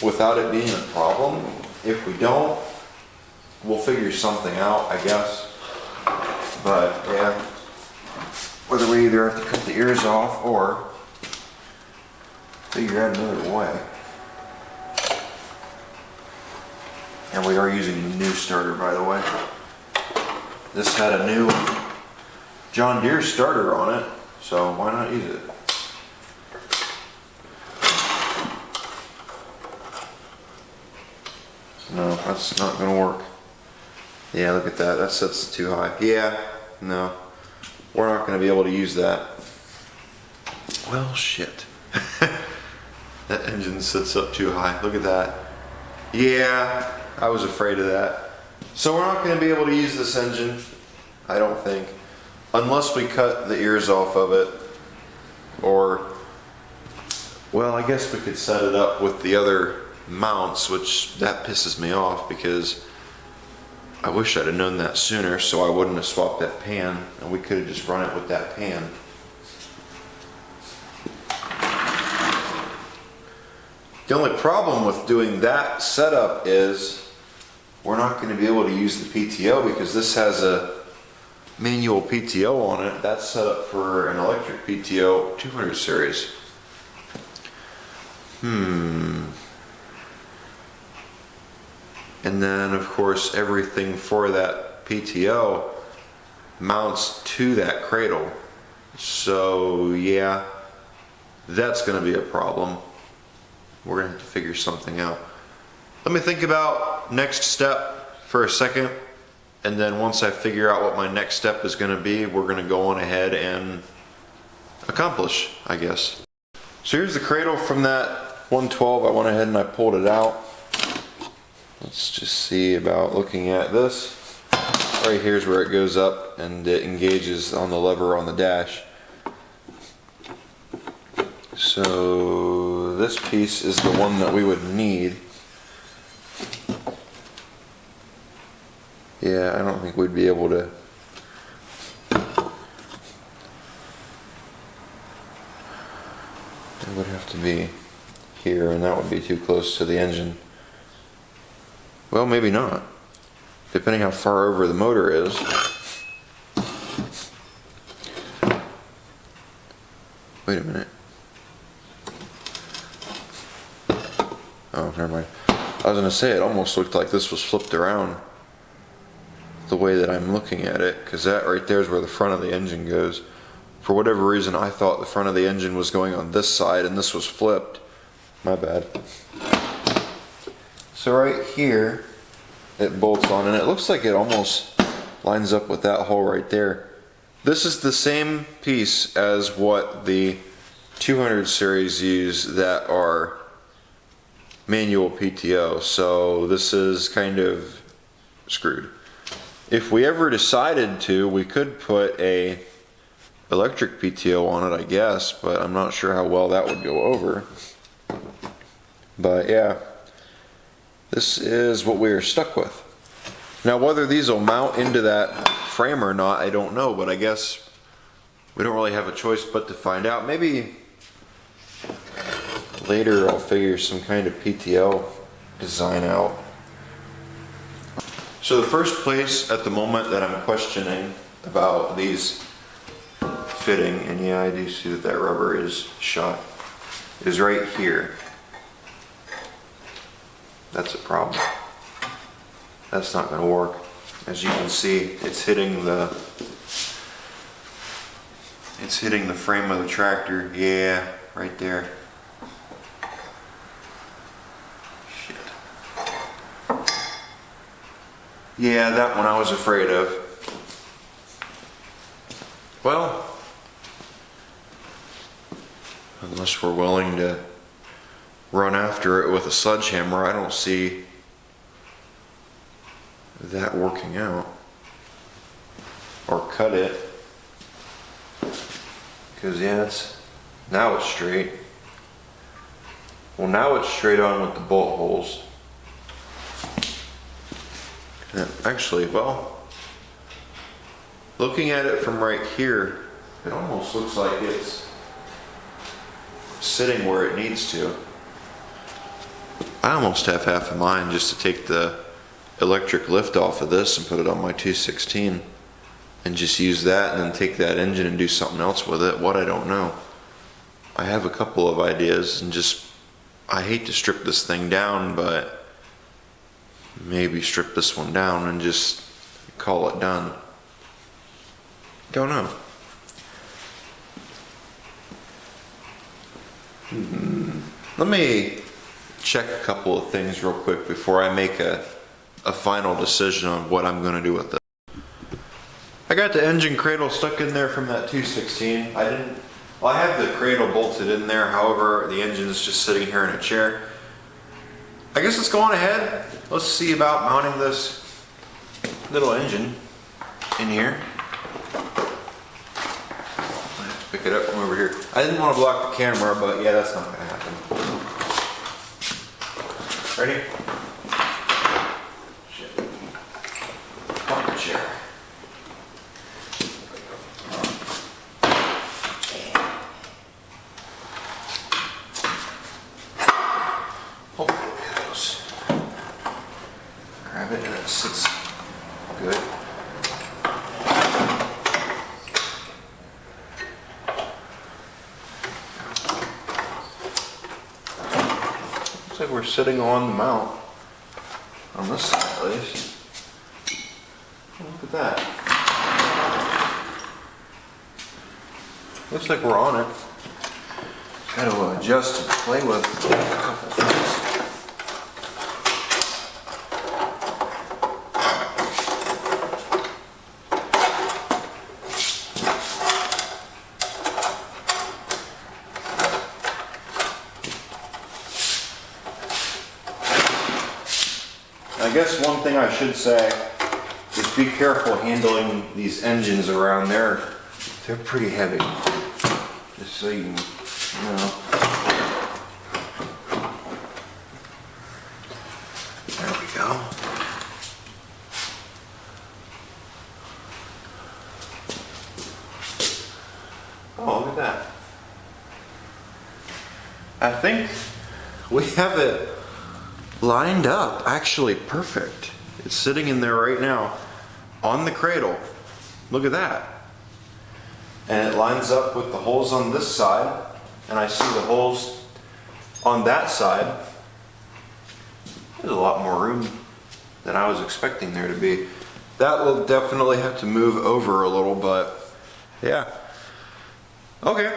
A: without it being a problem. If we don't, we'll figure something out, I guess. But yeah, whether we either have to cut the ears off or figure out another way. And we are using a new starter, by the way. This had a new John Deere starter on it, so why not use it? No, that's not gonna work. Yeah, look at that, that sets too high. Yeah, no, we're not gonna be able to use that. Well, shit. That engine sits up too high, look at that. Yeah, I was afraid of that. So we're not gonna be able to use this engine, I don't think, unless we cut the ears off of it, or, well, I guess we could set it up with the other mounts, which that pisses me off because I wish I'd have known that sooner, so I wouldn't have swapped that pan and we could have just run it with that pan. The only problem with doing that setup is we're not going to be able to use the PTO because this has a manual PTO on it. That's set up for an electric PTO 200 series. And then of course everything for that PTO mounts to that cradle. So yeah, that's going to be a problem. We're going to have to figure something out. Let me think about next step for a second, and then once I figure out what my next step is going to be, we're going to go on ahead and accomplish, I guess. So here's the cradle from that 112. I went ahead and I pulled it out. Let's just see about looking at this. Right here's where it goes up and it engages on the lever on the dash. So this piece is the one that we would need. Yeah, I don't think we'd be able to. It would have to be here, and that would be too close to the engine. Well, maybe not, depending how far over the motor is. Wait a minute. Oh, never mind. I was gonna say it almost looked like this was flipped around the way that I'm looking at it, because that right there is where the front of the engine goes. For whatever reason, I thought the front of the engine was going on this side and this was flipped. My bad. So right here, it bolts on, and it looks like it almost lines up with that hole right there. This is the same piece as what the 200 series use that are manual PTO, so this is kind of screwed. If we ever decided to, we could put a electric PTO on it, I guess, but I'm not sure how well that would go over. But yeah, this is what we are stuck with. Now whether these will mount into that frame or not, I don't know, but I guess we don't really have a choice but to find out. Maybe later I'll figure some kind of PTO design out. So the first place at the moment that I'm questioning about these fitting, and yeah, I do see that that rubber is shot, is right here. That's a problem. That's not going to work. As you can see, it's hitting the frame of the tractor. Yeah, right there. Shit. Yeah, that one I was afraid of. Well, unless we're willing to run after it with a sledgehammer, I don't see that working out. Or cut it. Because yeah, now it's straight. Well, now it's straight on with the bolt holes. And actually, well, looking at it from right here, it almost looks like it's sitting where it needs to. I almost have half a mind just to take the electric lift off of this and put it on my 216 and just use that and then take that engine and do something else with it. What, I don't know. I have a couple of ideas and just, I hate to strip this thing down, but maybe strip this one down and just call it done. Don't know. Let me check a couple of things real quick before I make a final decision on what I'm going to do with it. I got the engine cradle stuck in there from that 216. I have the cradle bolted in there, however the engine is just sitting here in a chair. I guess let's go on ahead. Let's see about mounting this little engine in here. Pick it up from over here. I didn't want to block the camera, but yeah, that's not going to happen. Ready? Shit. Pop the chair. Hopefully it goes. Grab it and it sits good. Looks like we're sitting on the mount. On this side at least. Look at that. Looks like we're on it. Got to adjust and play with a couple things. I guess one thing I should say is be careful handling these engines around there. They're pretty heavy. Just so you know. There we go. Oh, look at that. I think we have it lined up, actually perfect. It's sitting in there right now on the cradle. Look at that. And it lines up with the holes on this side, and I see the holes on that side. There's a lot more room than I was expecting there to be. That will definitely have to move over a little, but yeah. Okay,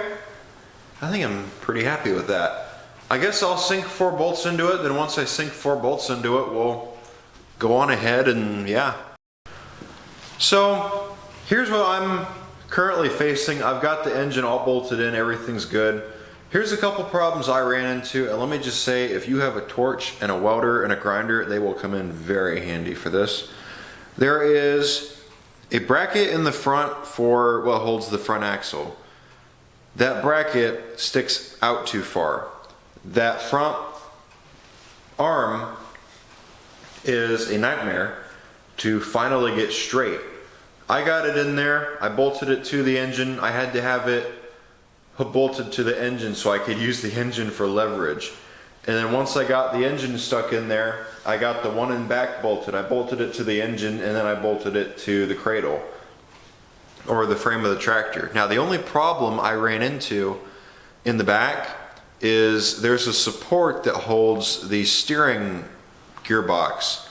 A: I think I'm pretty happy with that. I guess I'll sink 4 bolts into it, then once I sink 4 bolts into it, we'll go on ahead and yeah. So here's what I'm currently facing. I've got the engine all bolted in, everything's good. Here's a couple problems I ran into, and let me just say, if you have a torch and a welder and a grinder, they will come in very handy for this. There is a bracket in the front for what holds the front axle. That bracket sticks out too far. That front arm is a nightmare to finally get straight. I got it in there, I bolted it to the engine. I had to have it bolted to the engine so I could use the engine for leverage. And then once I got the engine stuck in there, I got the one in back bolted. I bolted it to the engine and then I bolted it to the cradle, or the frame of the tractor. Now the only problem I ran into in the back is there's a support that holds the steering gearbox.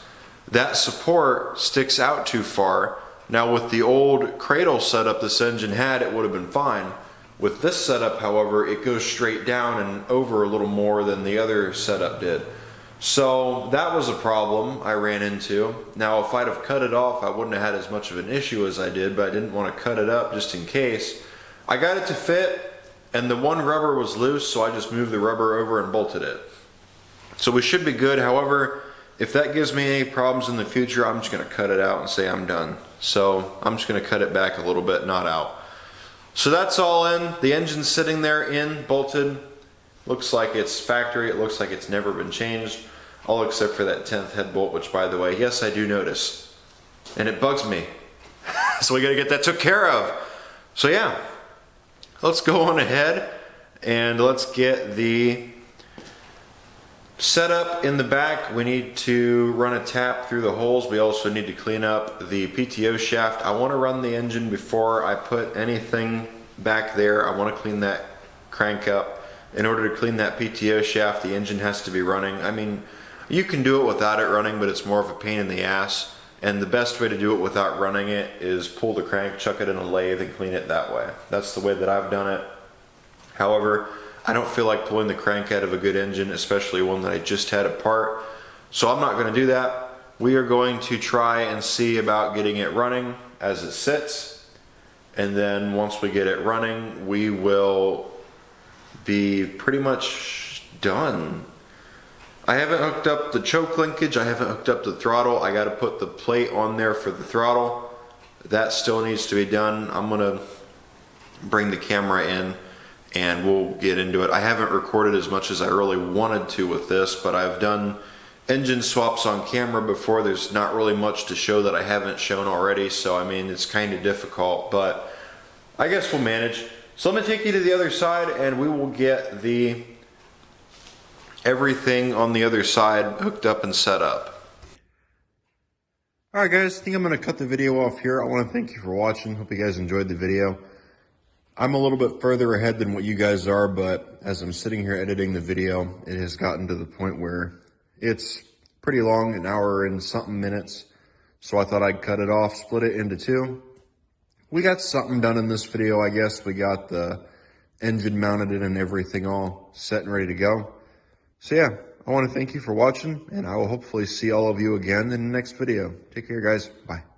A: That support sticks out too far. Now with the old cradle setup this engine had, it would have been fine. With this setup, however, it goes straight down and over a little more than the other setup did. So that was a problem I ran into. Now if I'd have cut it off, I wouldn't have had as much of an issue as I did, but I didn't want to cut it up just in case. I got it to fit, and the one rubber was loose, so I just moved the rubber over and bolted it. So we should be good. However, if that gives me any problems in the future, I'm just going to cut it out and say I'm done. So I'm just going to cut it back a little bit, not out. So that's all in. The engine's sitting there in, bolted. Looks like it's factory. It looks like it's never been changed, all except for that 10th head bolt, which, by the way, yes, I do notice. And it bugs me. So we got to get that took care of. So yeah, let's go on ahead and let's get the setup in the back. We need to run a tap through the holes. We also need to clean up the PTO shaft. I want to run the engine before I put anything back there. I want to clean that crank up. In order to clean that PTO shaft, the engine has to be running. I mean, you can do it without it running, but it's more of a pain in the ass. And the best way to do it without running it is pull the crank, chuck it in a lathe, and clean it that way. That's the way that I've done it. However, I don't feel like pulling the crank out of a good engine, especially one that I just had apart. So I'm not going to do that. We are going to try and see about getting it running as it sits. And then once we get it running, we will be pretty much done. I haven't hooked up the choke linkage. I haven't hooked up the throttle. I got to put the plate on there for the throttle. That still needs to be done. I'm going to bring the camera in and we'll get into it. I haven't recorded as much as I really wanted to with this, but I've done engine swaps on camera before. There's not really much to show that I haven't shown already, so I mean, it's kind of difficult, but I guess we'll manage. So let me take you to the other side and we will get the everything on the other side hooked up and set up. Alright guys, I think I'm going to cut the video off here. I want to thank you for watching. Hope you guys enjoyed the video. I'm a little bit further ahead than what you guys are, but as I'm sitting here editing the video, it has gotten to the point where it's pretty long, an hour and something minutes. So I thought I'd cut it off, split it into two. We got something done in this video, I guess. We got the engine mounted in and everything all set and ready to go. So yeah, I want to thank you for watching, and I will hopefully see all of you again in the next video. Take care, guys. Bye.